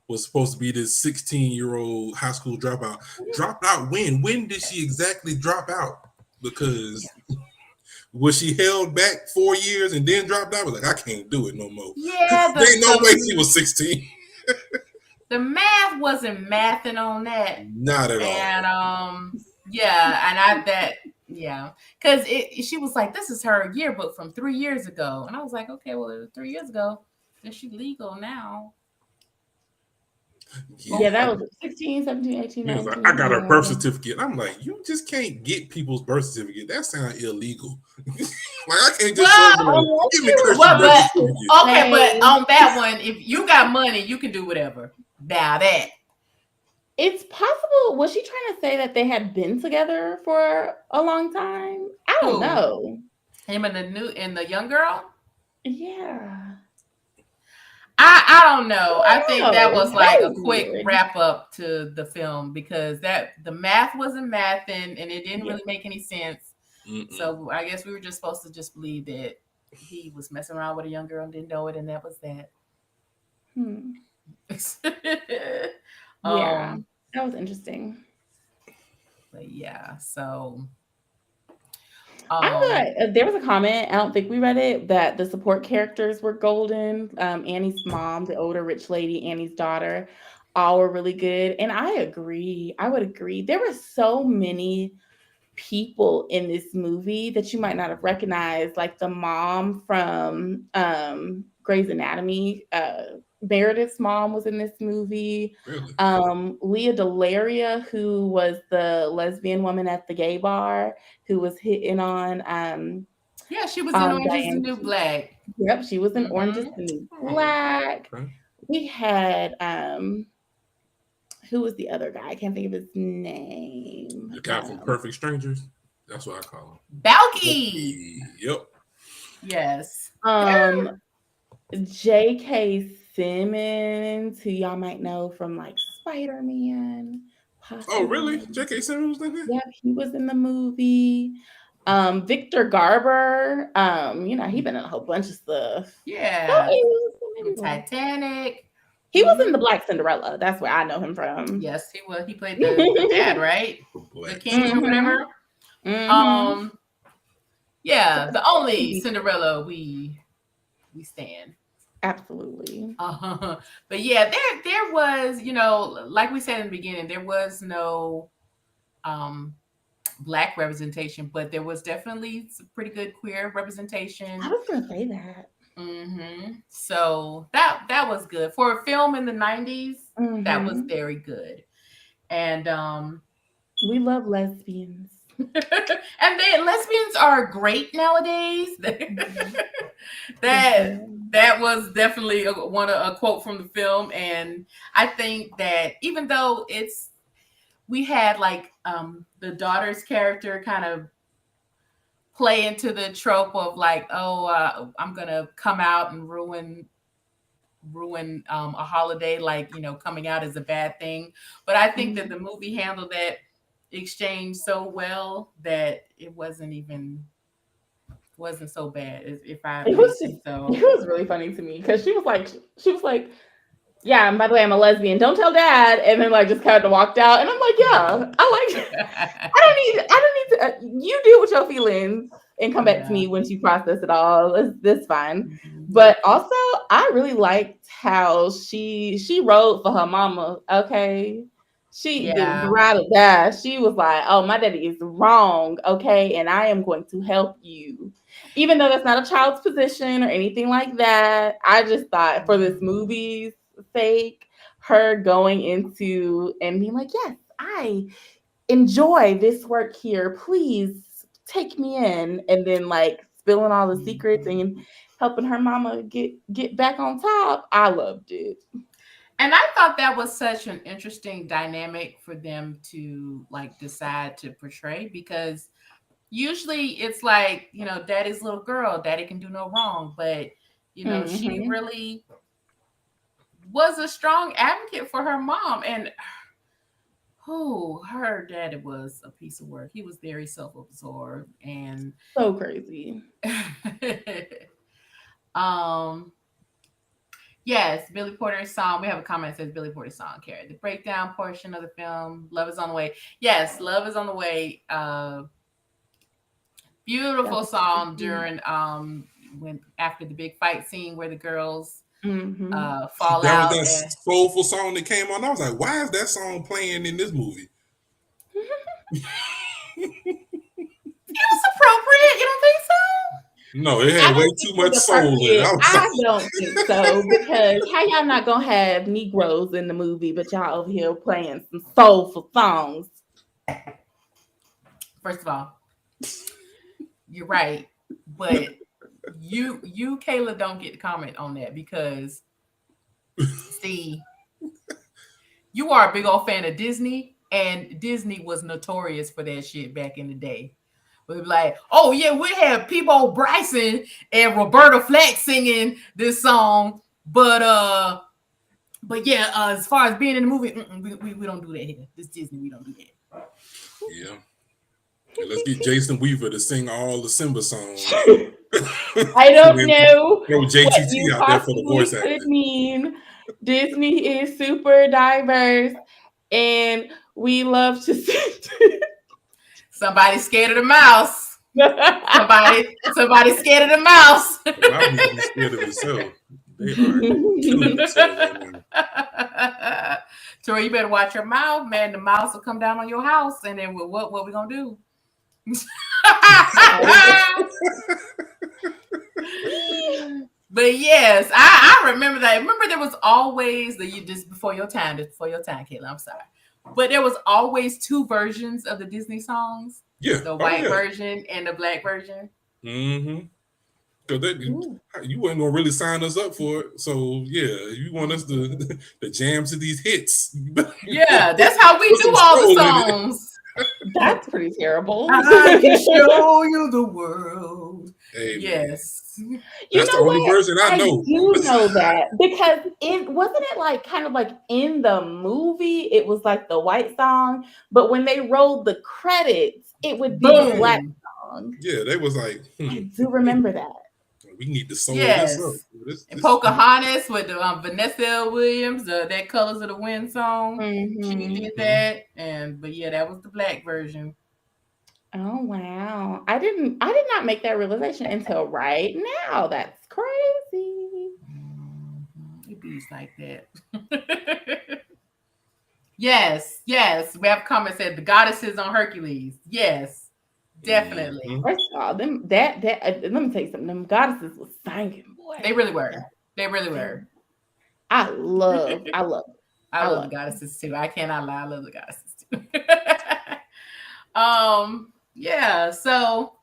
was supposed to be this 16-year-old high school dropout. Dropped out when? When did she exactly drop out? Because was she held back 4 years and then dropped out? I was like, I can't do it no more. Yeah, there ain't no way she was 16. The math wasn't mathing on that. Not at all. And because she was like, this is her yearbook from 3 years ago. And I was like, okay, well, it was 3 years ago. Then she's legal now. Yeah, that was 16, 17, 18, 19. Like, I got her birth certificate. I'm like, you just can't get people's birth certificate. That sounds illegal. Like, I can't just give me Christian birth certificate. Okay, but on that one, if you got money, you can do whatever. Now that. It's possible. Was she trying to say that they had been together for a long time? I don't know. Him and the young girl? Yeah. I don't know. I think that was like a quick wrap up to the film because the math wasn't mathing and it didn't really make any sense. Mm-mm. So I guess we were just supposed to just believe that he was messing around with a young girl and didn't know it, and that was that. Yeah, that was interesting. But yeah, so there was a comment, I don't think we read it, that the support characters were golden. Annie's mom, the older rich lady, Annie's daughter, all were really good. And I agree. I would agree. There were so many people in this movie that you might not have recognized, like the mom from Grey's Anatomy. Meredith's mom was in this movie. Really? Leah Delaria, who was the lesbian woman at the gay bar, who was hitting on. She was in Orange Is the New Black. Yep, she was in Orange Is the New Black. Okay. We had who was the other guy? I can't think of his name. The guy from Perfect Strangers. That's what I call him. Balky. Yep. Yes. J.K. Simmons, who y'all might know from like Spider-Man. Possibly. Oh, really? J.K. Simmons was in there? Yeah, he was in the movie. Victor Garber, he been in a whole bunch of stuff. Yeah. Titanic. He was in the Black Cinderella. That's where I know him from. Yes, he was. He played the dad, right? The king or whatever. Mm-hmm. Yeah, the only Cinderella we stand. Absolutely. But yeah, there was, like we said in the beginning, there was no Black representation, but there was definitely some pretty good queer representation. I was gonna say that. Mm-hmm. So that was good for a film in the 90s. Mm-hmm. That was very good, and we love lesbians. And lesbians are great nowadays. That was definitely a quote from the film, and I think that even though we had like the daughter's character kind of play into the trope of like, I'm gonna come out and ruin a holiday, like coming out is a bad thing, but I think that the movie handled that exchanged so well that it wasn't so bad, if I It may was say just, so. it was really funny to me because she was like, yeah, and by the way, I'm a lesbian. Don't tell dad. And then like just kind of walked out. And I'm like, yeah, I like I don't need to, you deal with your feelings and come back to Yeah. me once you process it all. It's fine. Mhm. But also I really liked how she wrote for her mama. Okay. She the Yeah. ride or die. She was like, oh, my daddy is wrong. Okay. And I am going to help you. Even though that's not a child's position or anything like that. I just thought for this movie's sake, her going into and being like, yes, I enjoy this work here. Please take me in. And then like spilling all the secrets and helping her mama get back on top. I loved it. And I thought that was such an interesting dynamic for them to like decide to portray, because usually it's like, daddy's little girl, daddy can do no wrong, but she Mm-hmm. really was a strong advocate for her mom. And her daddy was a piece of work. He was very self-absorbed. And So crazy. um yes, Billy Porter's song. We have a comment that says Billy Porter's song carried the breakdown portion of the film. Love is on the way. Yes, Love is on the way. Beautiful song during when after the big fight scene where the girls Mm-hmm. fall That was out. that And soulful song that came on. I was like, why is that song playing in this movie? it was appropriate. You don't think so? No, it I had way don't think too it much was soul in it. appropriate. I was I like, don't think so because how y'all not gonna have Negroes in the movie, but y'all over here playing some soulful songs. First of all, you're right, but you Kayla don't get to comment on that because see, you are a big old fan of Disney, and Disney was notorious for that shit back in the day. We'd be like, oh yeah, we have Peebo Bryson and Roberta Flack singing this song, but yeah, as far as being in the movie, we don't do that here. This Disney, we don't do that. yeah. Yeah, let's get Jason Weaver to sing all the Simba songs. I don't know Throw what JTT you out there for the possibly voice could acting. mean. Disney is super diverse, and we love to see. Somebody's scared of the mouse. Somebody scared of the mouse. Mouse need to be scared of himself. They are killing themselves right now. Troy, you better watch your mouth, man. The mouse will come down on your house, and then what we gonna do? But yes, I remember that. Remember there was always just before your time, Kayla. I'm sorry, but there was always two versions of the Disney songs. Yeah. The white version and the black version. Mm-hmm. Because you weren't gonna really sign us up for it. So yeah, you want us to jam to these hits. Yeah, that's how we do all the songs. That's pretty terrible. I can show you the world. Hey, yes. That's the only version I know. do know that because wasn't it like kind of like in the movie, it was like the white song, but when they rolled the credits, it would be the black song. Yeah, they was like, I do remember that. We need to soul this up. And Pocahontas with Vanessa Williams, that Colors of the Wind song. Mm-hmm. She did that, but yeah, that was the black version. Oh wow. I did not make that realization until right now. That's crazy. It be like that. Yes. We have a comment said the goddesses on Hercules. Yes, definitely. Mm-hmm. First of all, them that let me tell you something. Them goddesses was singing, boy. They really were. I love the goddesses too. I cannot lie. I love the goddesses too. Yeah. So,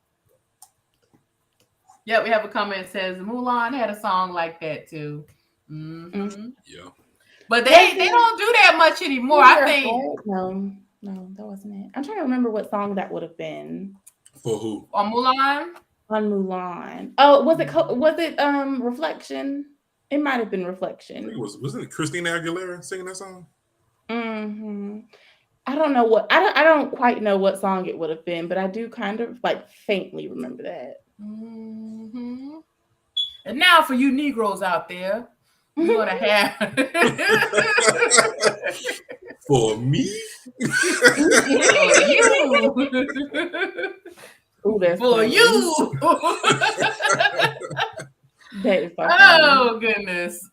yeah, we have a comment that says Mulan had a song like that too. Mm-hmm. Yeah. But they don't do that much anymore. I think. No, that wasn't it. I'm trying to remember what song that would have been. For who? On Mulan. On Mulan. Oh, was it Reflection? It might have been Reflection. Wasn't it Christina Aguilera singing that song? Mm-hmm. I don't know what I don't quite know what song it would have been, but I do kind of like faintly remember that. Mm-hmm. And now for you Negroes out there, we're gonna have For me? for you. Ooh, that's For funny. you. That is so funny. Oh goodness.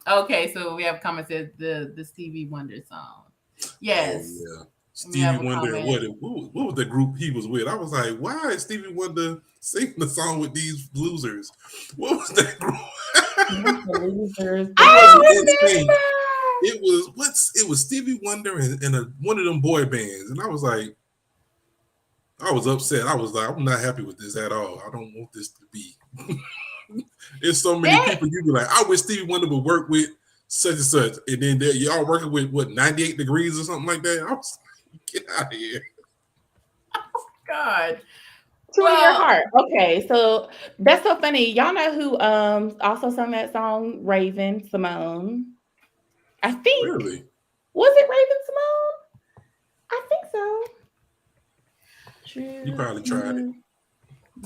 Okay, so we have comments at the Stevie Wonder song. Yes. Oh, yeah. We have Stevie a Wonder, comment. what was the group he was with? I was like, why is Stevie Wonder singing the song with these losers? What was that group? Not the losers. It wasn't I NSYNC. remember. It was Stevie Wonder and one of them boy bands. And I was like, I was upset. I was like, I'm not happy with this at all. I don't want this to be. There's so many people you be like, I wish Stevie Wonder would work with such and such. And then y'all working with what, 98 degrees or something like that? I was like, get out of here. God. True in your heart. Okay, so that's so funny. Y'all know who also sung that song? Raven Simone. I think. Really? Was it Raven Simone? I think so. True. You probably tried it.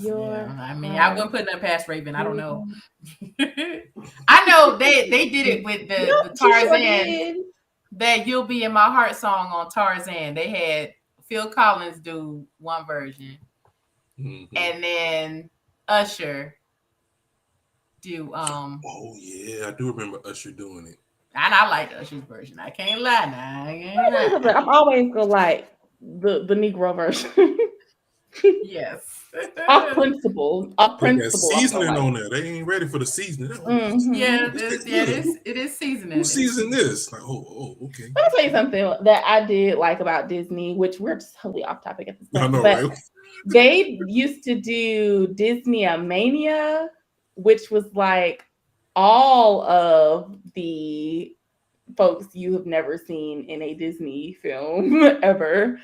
I mean, I wouldn't put nothing past Raven. I don't know. I know they did it with the Tarzan. That You'll Be in My Heart song on Tarzan. They had Phil Collins do one version. Mm-hmm. And then Usher do oh yeah, I do remember Usher doing it. And I like Usher's version. I can't lie now. I'm always gonna like the Negro version. Yes. Off principle. Seasoning on there. They ain't ready for the seasoning. Mm-hmm. Yeah, it is seasoning. Who seasoned this? Like, okay. Let me tell you something that I did like about Disney, which we're just totally off topic at this point. I know, but right? They used to do Disney Mania, which was like all of the folks you have never seen in a Disney film ever.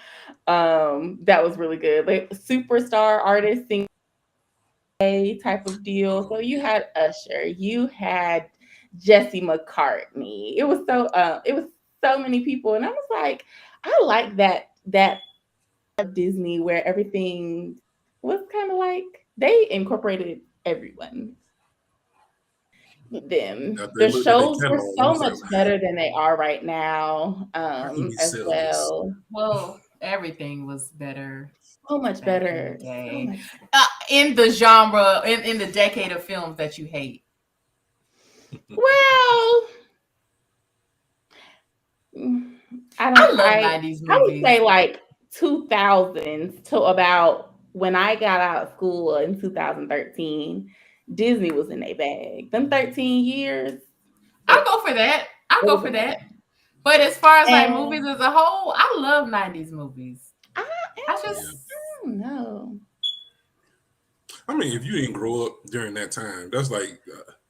That was really good. Like superstar artists sing type of deal. So you had Usher, you had Jesse McCartney. It was so many people, and I was like, I like that Disney where everything was kind of like they incorporated everyone. Them the shows were so much better than they are right now. As well. Well, everything was better. So much better. In the genre, in the decade of films that you hate. Well, I love 90s movies. I would say like 2000s to about when I got out of school in 2013, Disney was in their bag. Them 13 years. I'll go for that. But as far as like movies as a whole, I love 90s movies. I don't know. I mean, if you didn't grow up during that time, that's like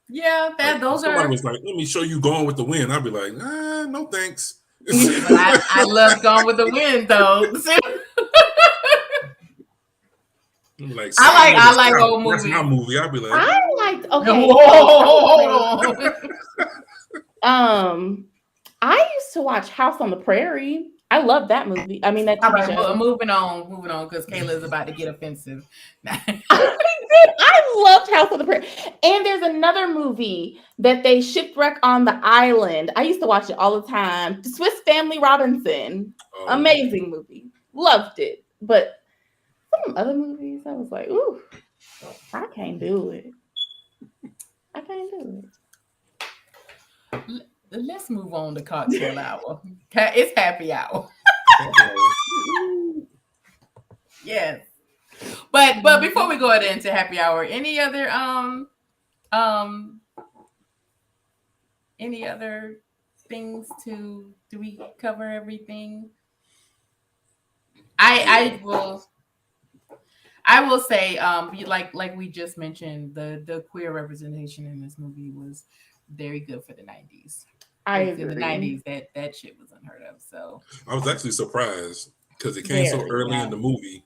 those somebody was like, let me show you Gone with the Wind. I'd be like, no thanks. I love Gone with the Wind though. Like, I like old movies. That's my movie. I'd be like, I liked I used to watch House on the Prairie. I love that movie. I mean that TV show. Moving on, because Kayla's about to get offensive. I loved House on the Prairie. And there's another movie that they shipwreck on the island. I used to watch it all the time. The Swiss Family Robinson. Amazing movie. Loved it. But some other movies, I was like, ooh, I can't do it. Let's move on to cocktail hour. It's happy hour. Yes. But before we go into happy hour, any other things do we cover everything? I will say, like we just mentioned, the queer representation in this movie was very good for the 90s. I agree. In the 90s, that shit was unheard of. So I was actually surprised because it came so early in the movie,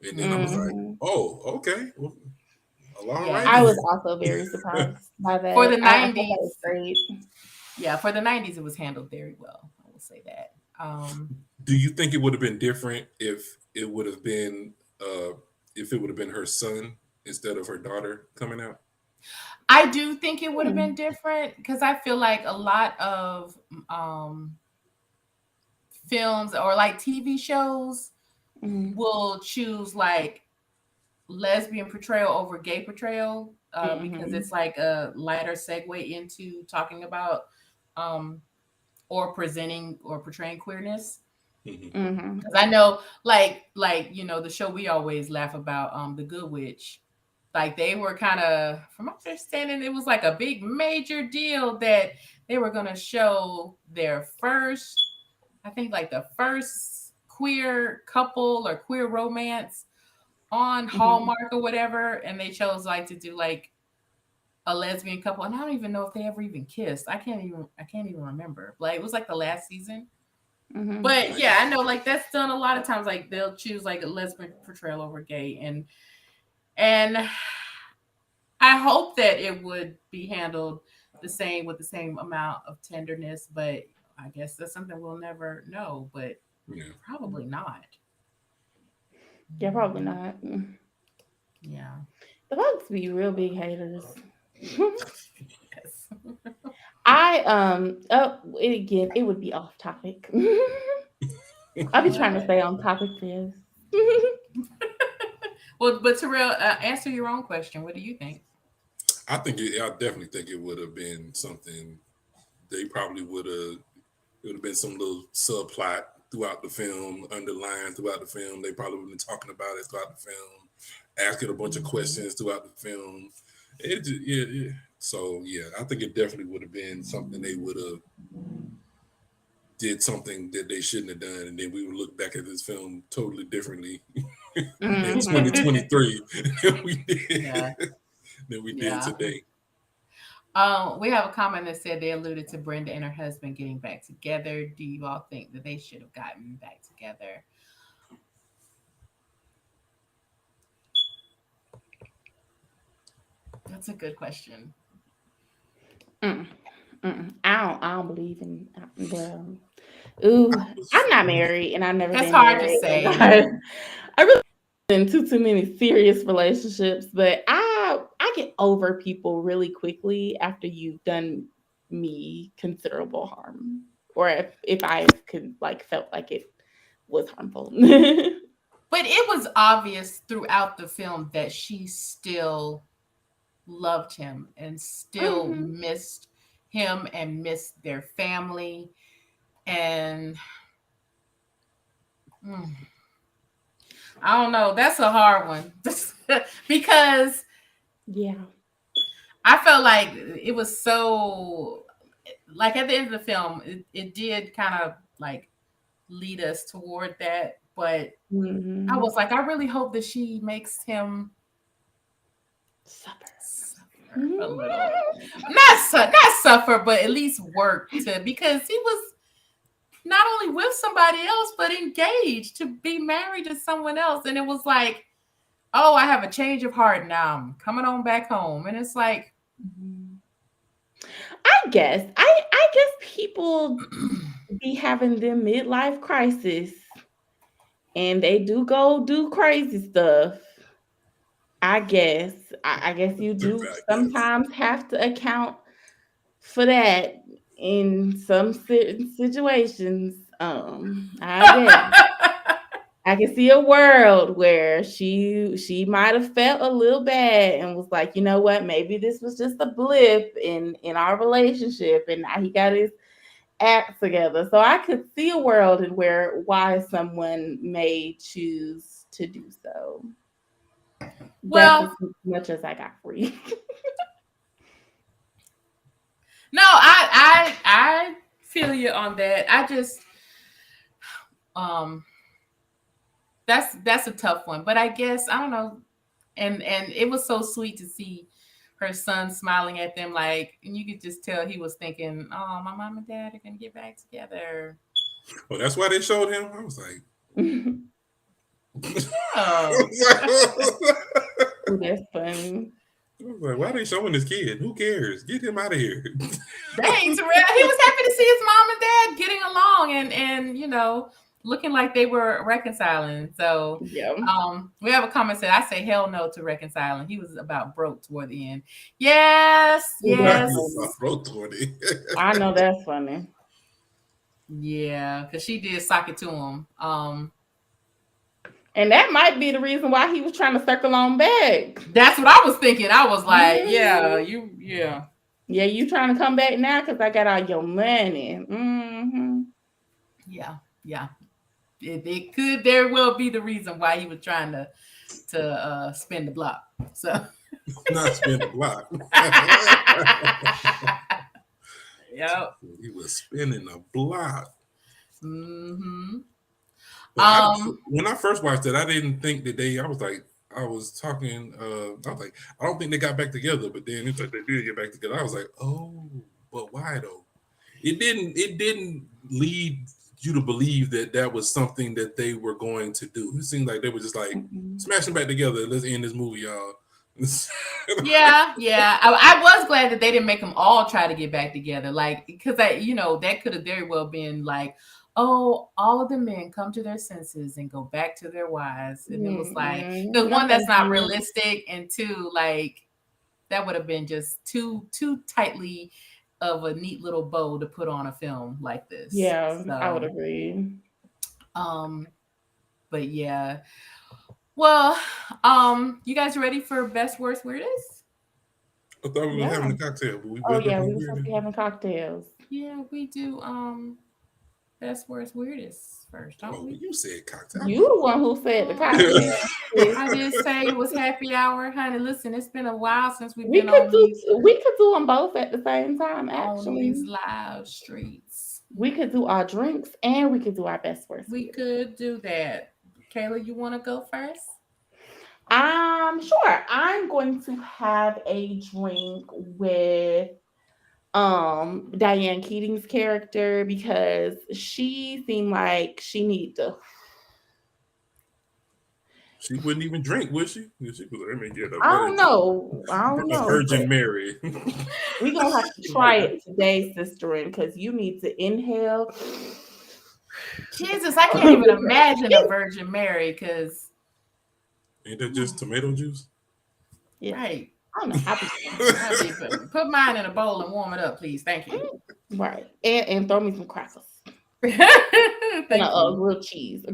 and then I was like, "Oh, okay, well, all right." I was also very surprised by that. For the 90s, that was great. Yeah, for the 90s, it was handled very well. I will say that. Do you think it would have been different if it would have been her son instead of her daughter coming out? I do think it would have been different because I feel like a lot of films or like TV shows will choose like lesbian portrayal over gay portrayal because it's like a lighter segue into talking about or presenting or portraying queerness. Because I know, like the show we always laugh about, The Good Witch. Like they were kind of, from my understanding, it was like a big major deal that they were going to show their first, I think like the first queer couple or queer romance on Hallmark or whatever, and they chose like to do like a lesbian couple, and I don't even know if they ever even kissed. I can't even remember. Like it was like the last season. But yeah, I know like that's done a lot of times. Like they'll choose like a lesbian portrayal over gay, and I hope that it would be handled the same with the same amount of tenderness. But I guess that's something we'll never know. But probably not. Yeah, probably not. Yeah, The folks be real big haters. yes. Again, it would be off topic. I'll be trying to stay on topic for this. Well, but Terrell, answer your own question. What do you think? I definitely think it would have been something. They probably would have. It would have been some little subplot throughout the film, underlined throughout the film. They probably would have been talking about it throughout the film, asking a bunch of questions throughout the film. So yeah, I think it definitely would have been something they would have did something that they shouldn't have done, and then we would look back at this film totally differently in 2023 than we did today. We have a comment that said they alluded to Brenda and her husband getting back together. Do you all think that they should have gotten back together? That's a good question. I don't believe in them. Ooh, I'm not married, and I've never That's been hard married. to say. I really been too many serious relationships, but I get over people really quickly after you've done me considerable harm, or if I could like felt like it was harmful. But it was obvious throughout the film that she still loved him and still missed him and missed their family. And I don't know. That's a hard one because I felt like it was so, like at the end of the film, it did kind of like lead us toward that. But I was like, I really hope that she makes him suffer a little. Not suffer, but at least work because he was not only with somebody else, but engaged to be married to someone else. And it was like, oh, I have a change of heart now. I'm coming on back home. And it's like, I guess people be having them midlife crisis, and they do go do crazy stuff. I guess you do sometimes have to account for that in some situations. I guess I can see a world where she might have felt a little bad and was like, you know what, maybe this was just a blip in our relationship, and now he got his act together. So I could see a world in why someone may choose to do so. Well, that's as much as I got for you. No, I feel you on that. I just that's a tough one. But I guess I don't know. And it was so sweet to see her son smiling at them, like, and you could just tell he was thinking, "Oh, my mom and dad are gonna get back together." Well, that's why they showed him. I was like, oh, that's funny. I was like, why are they showing this kid? Who cares? Get him out of here. Dang, Terrell, he was happy to see his mom and dad getting along and looking like they were reconciling. So Yeah. we have a comment said, I say hell no to reconciling. He was about broke toward the end. Yes. I know that's funny. Yeah, because she did sock it to him. And that might be the reason why he was trying to circle on back. That's what I was thinking. I was like, Mm-hmm. yeah. Yeah, you trying to come back now because I got all your money. Mm-hmm. Yeah. It could very well be the reason why he was trying to spin the block. So not spin the block. Yep. He was spinning the block. Mm-hmm. When I first watched it, I didn't think that I was like, I was talking, I was like, I don't think they got back together, but then it's like they did get back together. I was like, oh, but why though? It didn't lead you to believe that was something that they were going to do. It seemed like they were just like smashing back together. Let's end this movie, y'all. Yeah. I was glad that they didn't make them all try to get back together, like because that could have very well been like, oh, all of the men come to their senses and go back to their wives, and it was like, because one, that's not realistic, and two, like that would have been just too tightly of a neat little bow to put on a film like this. Yeah, so, I would agree. But yeah. Well, you guys ready for best, worst, weirdest? I thought we were having a cocktail, but we were supposed to be having cocktails. Yeah, we do. Best, worst, weirdest first, don't we? You said cocktail. You the one who said the cocktail. I did say it was happy hour, honey. Listen, it's been a while since we've been on these. We could do them both at the same time. Actually, on these live streets, we could do our drinks and we could do our best, worst. We could do that. Kayla, you want to go first? Sure. I'm going to have a drink with Diane Keaton's character because she seemed like she needed to. She wouldn't even drink, would she? She was like, let me get I don't know. A Virgin Mary. We're going to have to try it today, sisterin, because you need to inhale. Jesus, I can't even imagine a Virgin Mary because. Ain't that just tomato juice? Yeah. Right. I don't know how to put mine in a bowl and warm it up, please. Thank you. Right. And throw me some crackers. Thank you. A grilled cheese.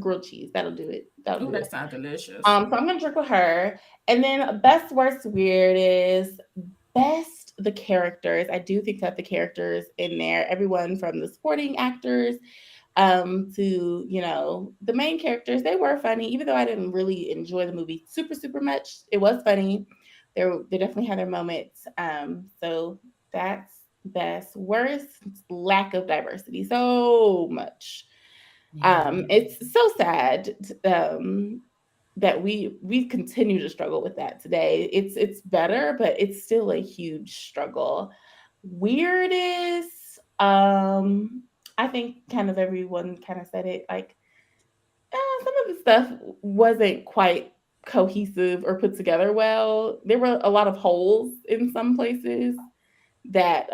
That'll do it. That sounds delicious. So I'm gonna drink with her. And then best, worst, weird is best the characters. I do think that the characters in there, everyone from the supporting actors to the main characters, they were funny, even though I didn't really enjoy the movie super much. It was funny. They definitely had their moments. So that's best. Worst, lack of diversity. So much. It's so sad that we continue to struggle with that today. It's better, but it's still a huge struggle. Weirdest, I think kind of everyone kind of said it, like some of the stuff wasn't quite cohesive or put together well. There were a lot of holes in some places that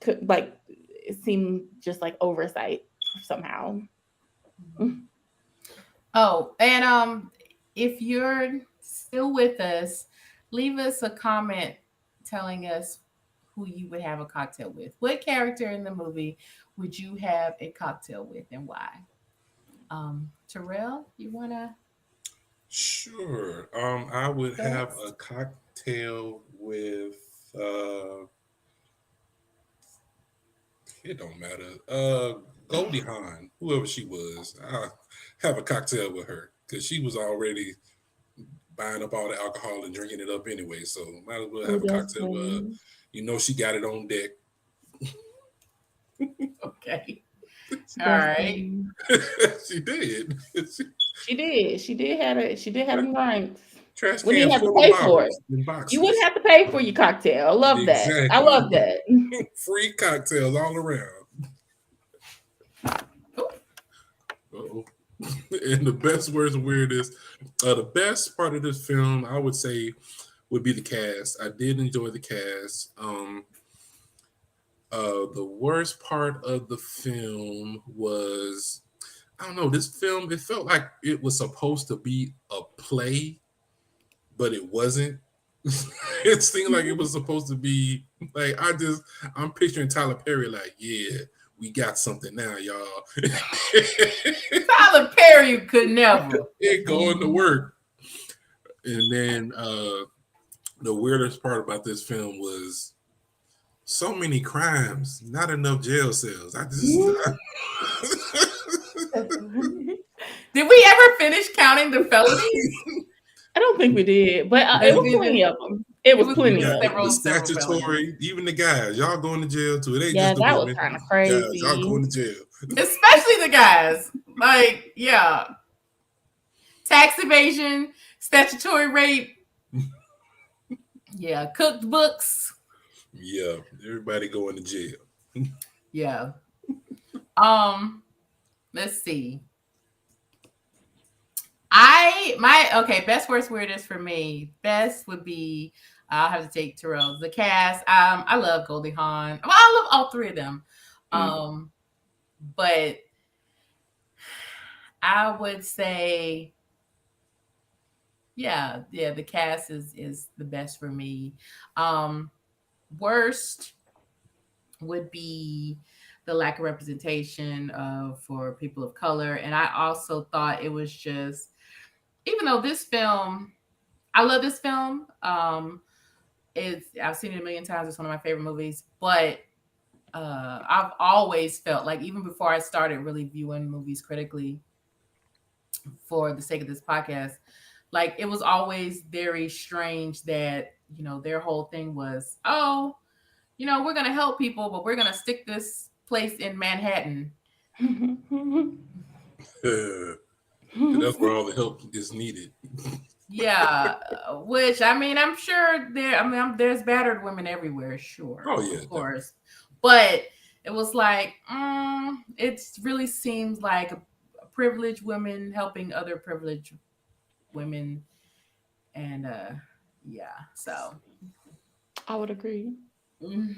could it seemed just like oversight somehow. Oh, and if you're still with us, leave us a comment telling us who you would have a cocktail with. What character in the movie would you have a cocktail with and why? Terrell, you wanna? Sure. I would have a cocktail with it don't matter. Goldie Hawn, whoever she was. I have a cocktail with her because she was already buying up all the alcohol and drinking it up anyway. So might as well have a cocktail with her. She got it on deck. Okay. All right. She did. She did have them drinks. Trash we didn't have to pay for it. You wouldn't have to pay for your cocktail. I love that. I love that. Free cocktails all around. Uh-oh. And the best, worst, weirdest. The best part of this film, I would say, would be the cast. I did enjoy the cast. The worst part of the film was, I don't know, this film, it felt like it was supposed to be a play, but it wasn't. It seemed like it was supposed to be like, I'm picturing Tyler Perry like, yeah, we got something now, y'all. Tyler Perry could never. It going to work. And then the weirdest part about this film was so many crimes, not enough jail cells. Did we ever finish counting the felonies? I don't think we did, but it was plenty of them. It was plenty of them. The statutory, even the guys, y'all going to jail too. It ain't just the that women. was kind of crazy. Guys, y'all going to jail. Especially the guys. Like, yeah. Tax evasion, statutory rape. Yeah, cooked books. Yeah, everybody going to jail. Yeah. Let's see. Best, worst, weirdest for me. Best would be, I'll have to take Terrell. The cast. I love Goldie Hawn. Well, I love all three of them. But I would say, the cast is the best for me. Worst would be the lack of representation for people of color. And I also thought it was just, even though this film, I love this film. I've seen it a million times. It's one of my favorite movies. But I've always felt like, even before I started really viewing movies critically for the sake of this podcast, like it was always very strange that, their whole thing was, we're going to help people, but we're going to stick this place in Manhattan. That's where all the help is needed. Yeah, which, I'm sure there's battered women everywhere, sure. Oh, yeah. Of course. But it was like, it really seems like privileged women helping other privileged women. And, so. I would agree. And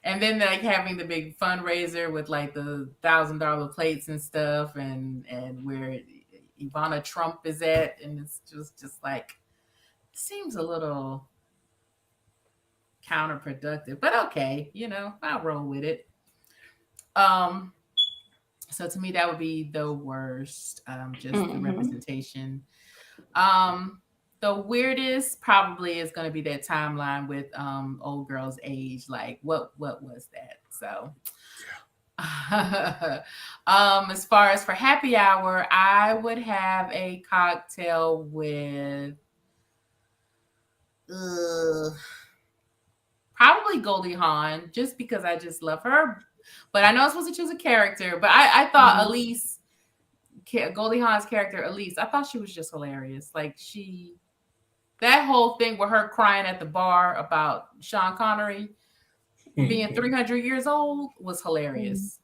then like having the big fundraiser with like the $1,000 plates and stuff, and where Ivana Trump is at, and it's just like, seems a little counterproductive, but okay, I'll roll with it. So to me, that would be the worst, just the representation. The weirdest probably is going to be that timeline with old girl's age. Like, what was that? So, as far as for happy hour, I would have a cocktail with probably Goldie Hawn, just because I just love her. But I know I'm supposed to choose a character, but I thought Elise, Goldie Hawn's character Elise, I thought she was just hilarious. Like that whole thing with her crying at the bar about Sean Connery being 300 years old was hilarious.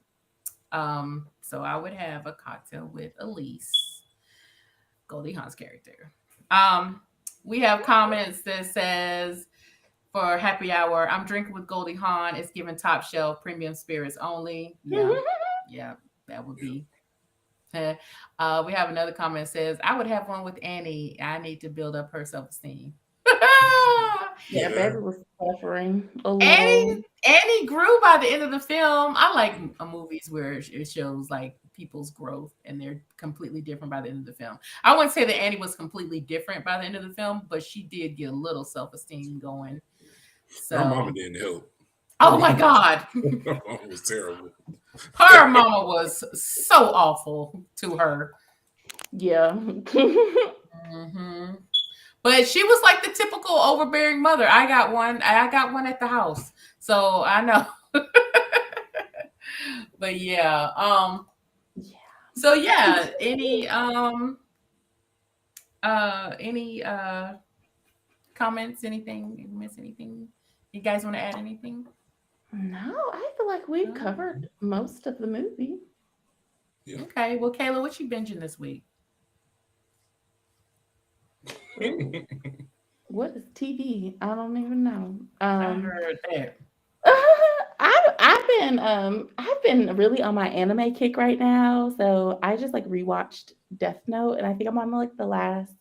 So I would have a cocktail with Elise, Goldie Hawn's character. We have comments that says, for happy hour, I'm drinking with Goldie Hawn. It's given top shelf premium spirits only. Yeah, that would be. We have another comment that says, I would have one with Annie. I need to build up her self-esteem. Yeah, baby was suffering a little. Annie grew by the end of the film. I like movies where it shows like people's growth and they're completely different by the end of the film. I wouldn't say that Annie was completely different by the end of the film, but she did get a little self-esteem going. So, my mama didn't help. Oh my God. My mama was terrible. Her mama was so awful to her. Yeah. But she was like the typical overbearing mother. I got one at the house. So I know. But yeah. So yeah, any comments, anything? Miss anything? You guys want to add anything? No, I feel like we've covered most of the movie. Yeah. Okay. Well, Kayla, what you binging this week? What is TV? I don't even know. I heard that. I've been really on my anime kick right now. So I just like rewatched Death Note, and I think I'm on like the last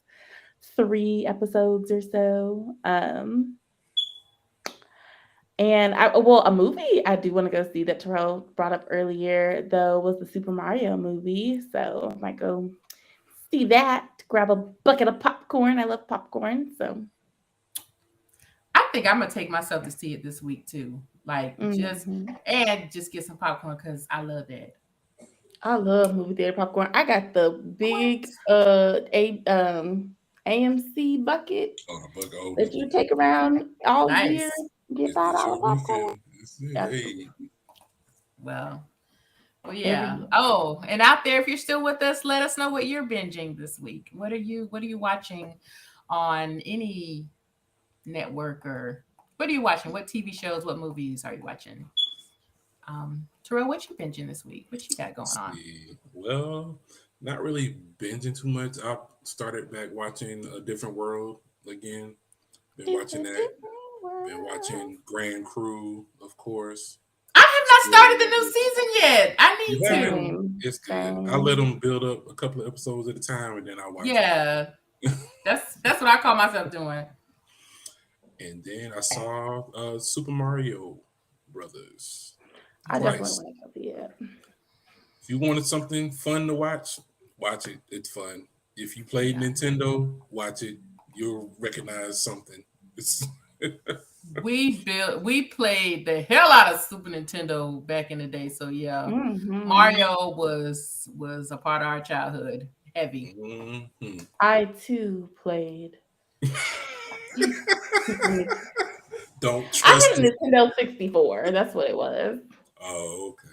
3 episodes or so. And a movie I do want to go see that Terrell brought up earlier though was the Super Mario movie. So I might go see that. Grab a bucket of popcorn. I love popcorn. So I think I'm gonna take myself to see it this week too. Like mhm. just get some popcorn because I love that. I love movie theater popcorn. I got the What? big AMC bucket Oh, the bucket. Oh, that you take around all year. Nice. Get it's $5 your popcorn. weekend. Hey, Absolutely. Well, Every yeah. year. Oh, and out there, if you're still with us, let us know what you're binging this week. What are you watching on any network, or what are you watching? What TV shows, what movies are you watching? Terrell, what you binging this week? What you got going let's on? see. Well, not really binging too much. I started back watching A Different World again. Been It's a watching that. different Been world. watching Grand Crew, of course. I have not started the new Still, season yet. I you need haven't? to. Same. It's good. I let Same. them build up a couple of episodes at a time, and then I watch them. Yeah, that's what I call myself doing. And then I saw Super Mario Brothers I definitely twice. want to go see it. If you wanted something fun to watch it. It's fun. If you played Yeah. Nintendo, watch it. You'll recognize something. It's We played the hell out of Super Nintendo back in the day. So yeah, Hmm. Mario was a part of our childhood. Heavy. Mhm. I too played. Don't I trust had a it. Nintendo 64. That's what it was. Oh, okay.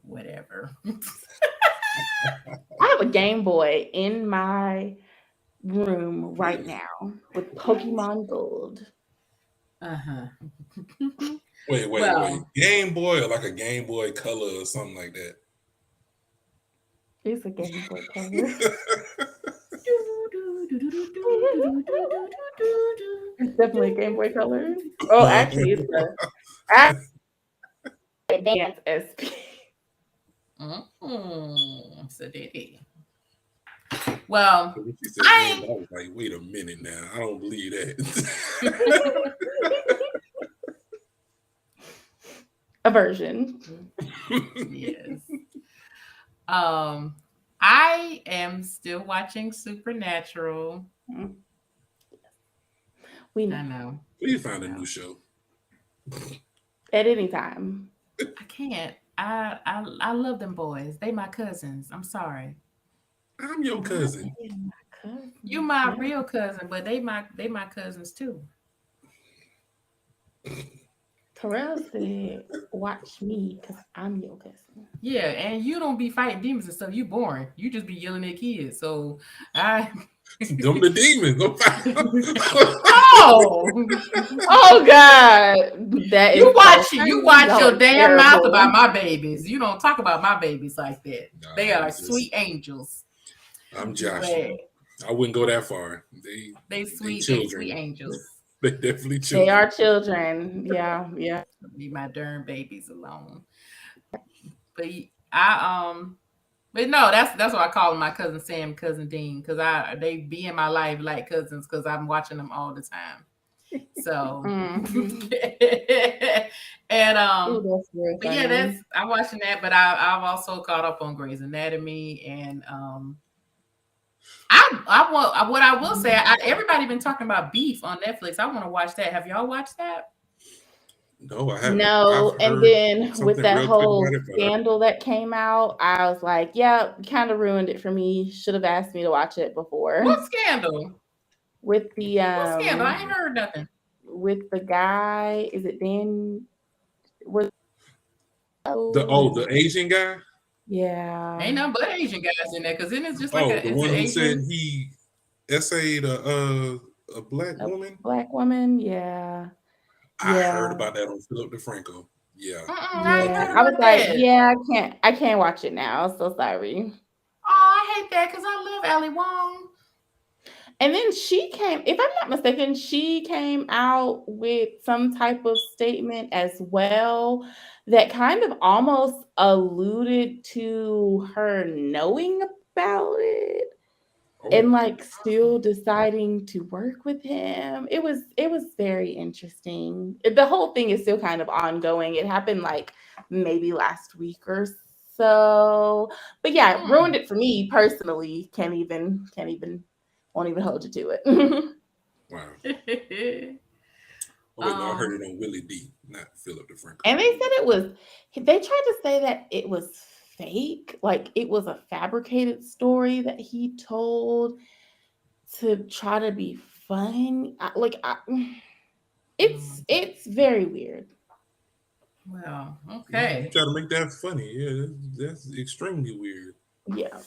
Whatever. I have a Game Boy in my room right Really? now with Pokemon Gold. Uh-huh. Wait. Well, Game Boy or like a Game Boy Color or something like that. It's a Game Boy Color. It's definitely a Game Boy Color. Oh, actually, it's a Advanced SP. so did he. Well, When she said Game I Boy, I was like, wait a minute now. I don't believe that. A version. yes. Um, I am still watching Supernatural. We I know. know. We I found a know. new show. At any time. I can't. I love them boys. They my cousins. I'm sorry. I'm your Ah, cousin. they are my You cousins. my Yeah. real cousin, but they my cousins too. Terrell said, watch me because I'm your cousin. Yeah, and you don't be fighting demons and stuff. You boring. You just be yelling at kids. So I Them the demons. Don't Oh, Oh God. That is so you funny. watch Y'all your are damn mouth terrible. about my babies. You don't talk about my babies like that. Nah, They are it's sweet just angels. I'm But joshing. I wouldn't go that far. They they sweet children. angels. They definitely They children. are children. Yeah, yeah. Leave my darn babies alone. But but no, that's what I call my cousin Sam, cousin Dean, because they be in my life like cousins because I'm watching them all the time. So Mm-hmm. and Ooh, that's very but yeah, that's funny. I'm watching that, but I've also caught up on Grey's Anatomy and I want what I will say. Everybody been talking about Beef on Netflix. I want to watch that. Have y'all watched that? No, I haven't. I've No, and heard then with something that real quick whole about it, but scandal that came out, I was like, yeah, kind of ruined it for me. Should have asked me to watch it before. What scandal? With the What scandal? I ain't heard nothing. guy, is it Dan? Was the Asian guy. yeah, Ain't nothing but Asian guys in there because then it's just like Oh, a the it's an one who said Asian. he essayed a black a woman. black woman. Yeah, I heard yeah, about that on Philip DeFranco. Yeah. I ain't yeah. heard I was about like, that. yeah, I can't watch it now. So sorry. Oh, I hate that because I love Ali Wong. And then she came, if I'm not mistaken, she came out with some type of statement as well that kind of almost alluded to her knowing about it and Oh, like still deciding to work with him. It was very interesting. The whole thing is still kind of ongoing. It happened like maybe last week or so. But yeah, ruined it for me personally. Can't even won't even hold you to it. wow. Hmm. Oh wait, no, I heard it on Willie D, not Philip DeFranco. And they said it was, they tried to say that it was fake, like it was a fabricated story that he told to try to be fun. It's very weird. Well, You okay. try to make that funny. Yeah, that's extremely weird. Yeah.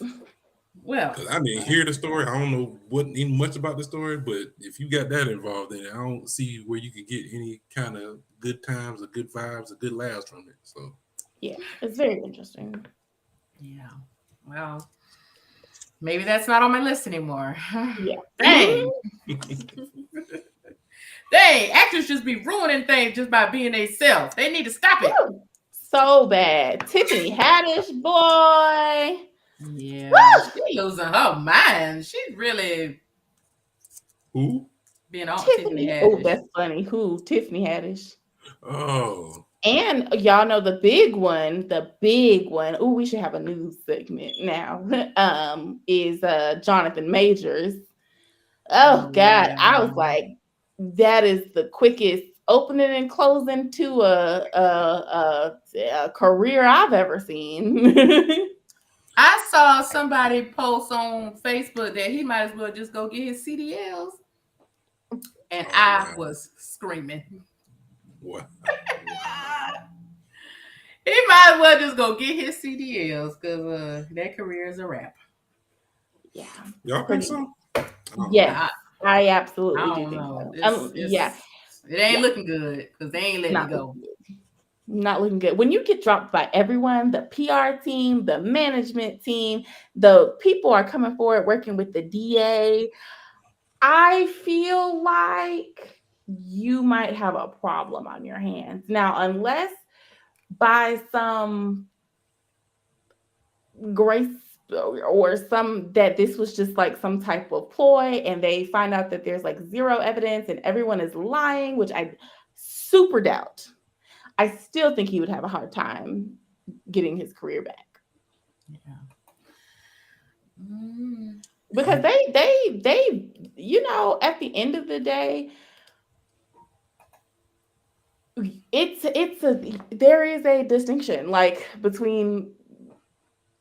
Well, Cause I didn't hear the story. I don't know what even much about the story, but if you got that involved in it, I don't see where you could get any kind of good times or good vibes or good laughs from it. So Yeah. It's very interesting. yeah. Well, maybe that's not on my list anymore. Yeah. Dang. Dang. Actors just be ruining things just by being they self. They need to stop it. Woo! So bad. Tiffany Haddish, boy. Yeah. Woo! She losing her mind. She's really who? being on Tiffany Tiffany. Oh, Haddish. that's funny. Who? Tiffany Haddish. Oh, And y'all know the big one. Oh, we should have a news segment now. Is Jonathan Majors. Oh Oh God, yeah. I was like, that is the quickest opening and closing to a career I've ever seen. I saw somebody post on Facebook that he might as well just go get his CDLs. And oh I wow, was screaming. wow, He might as well just go get his CDLs because that career is a wrap. Yeah, y'all think pretty. so? I don't know. Yes, I, I I absolutely do don't think know. so. Yeah, It ain't yeah, looking good because they ain't letting it not go. looking good. Not looking good. When you get dropped by everyone, the PR team, the management team, the people are coming forward working with the DA. I feel like you might have a problem on your hands. Now, unless by some grace or some that this was just like some type of ploy and they find out that there's like zero evidence and everyone is lying, which I super doubt. I still think he would have a hard time getting his career back Yeah. Mm. because they at the end of the day it's a there is a distinction like between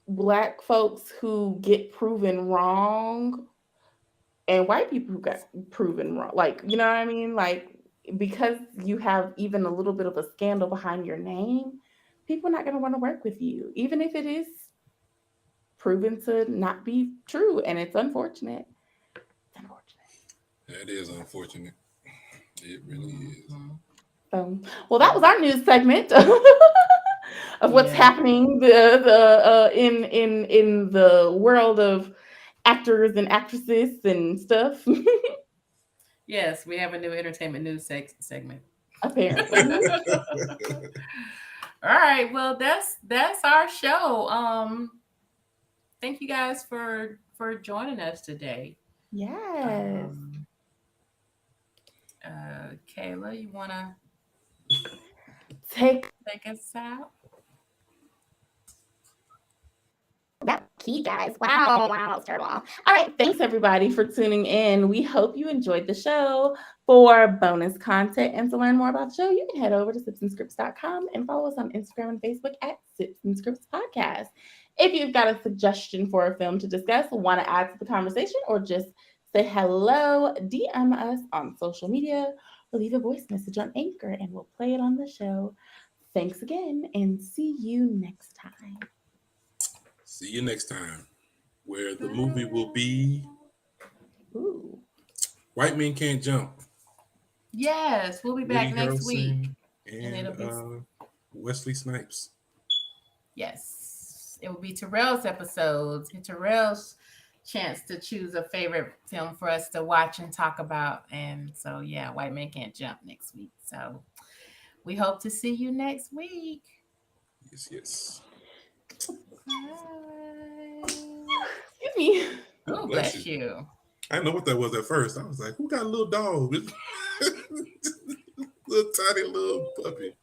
black folks who get proven wrong and white people who got proven wrong. Like, you know what I mean? Like, because you have even a little bit of a scandal behind your name, people are not going to want to work with you, even if it is proven to not be true. And it's unfortunate. It's unfortunate. That is unfortunate. It really is. Mhm. So, well, that was our news segment of what's Yeah. happening in the world of actors and actresses and stuff. Yes, we have a new entertainment news segment. Apparently. All right. Well, that's our show. Thank you guys for joining us today. Yes. Um, Kayla, you wanna Take take us out? that key, guys. Wow, wow, that was terrible. All right, thanks everybody for tuning in. We hope you enjoyed the show. For bonus content and to learn more about the show, you can head over to sipsandscripts.com and follow us on Instagram and Facebook at Sips and Scripts Podcast. If you've got a suggestion for a film to discuss, want to add to the conversation, or just say hello, DM us on social media or leave a voice message on Anchor and we'll play it on the show. Thanks again and see you next time. See you next time, where the movie will be Ooh. White Men Can't Jump. Yes, we'll be Woody back next week, Harrelson and and it'll be Wesley Snipes. yes, it will be Terrell's episodes. And Terrell's chance to choose a favorite film for us to watch and talk about. And so, yeah, White Man Can't Jump next week. So we hope to see you next week. Yes. Bye. Excuse me. Oh, bless you. I didn't know what that was at first. I was like, who got a little dog? Little tiny little puppy.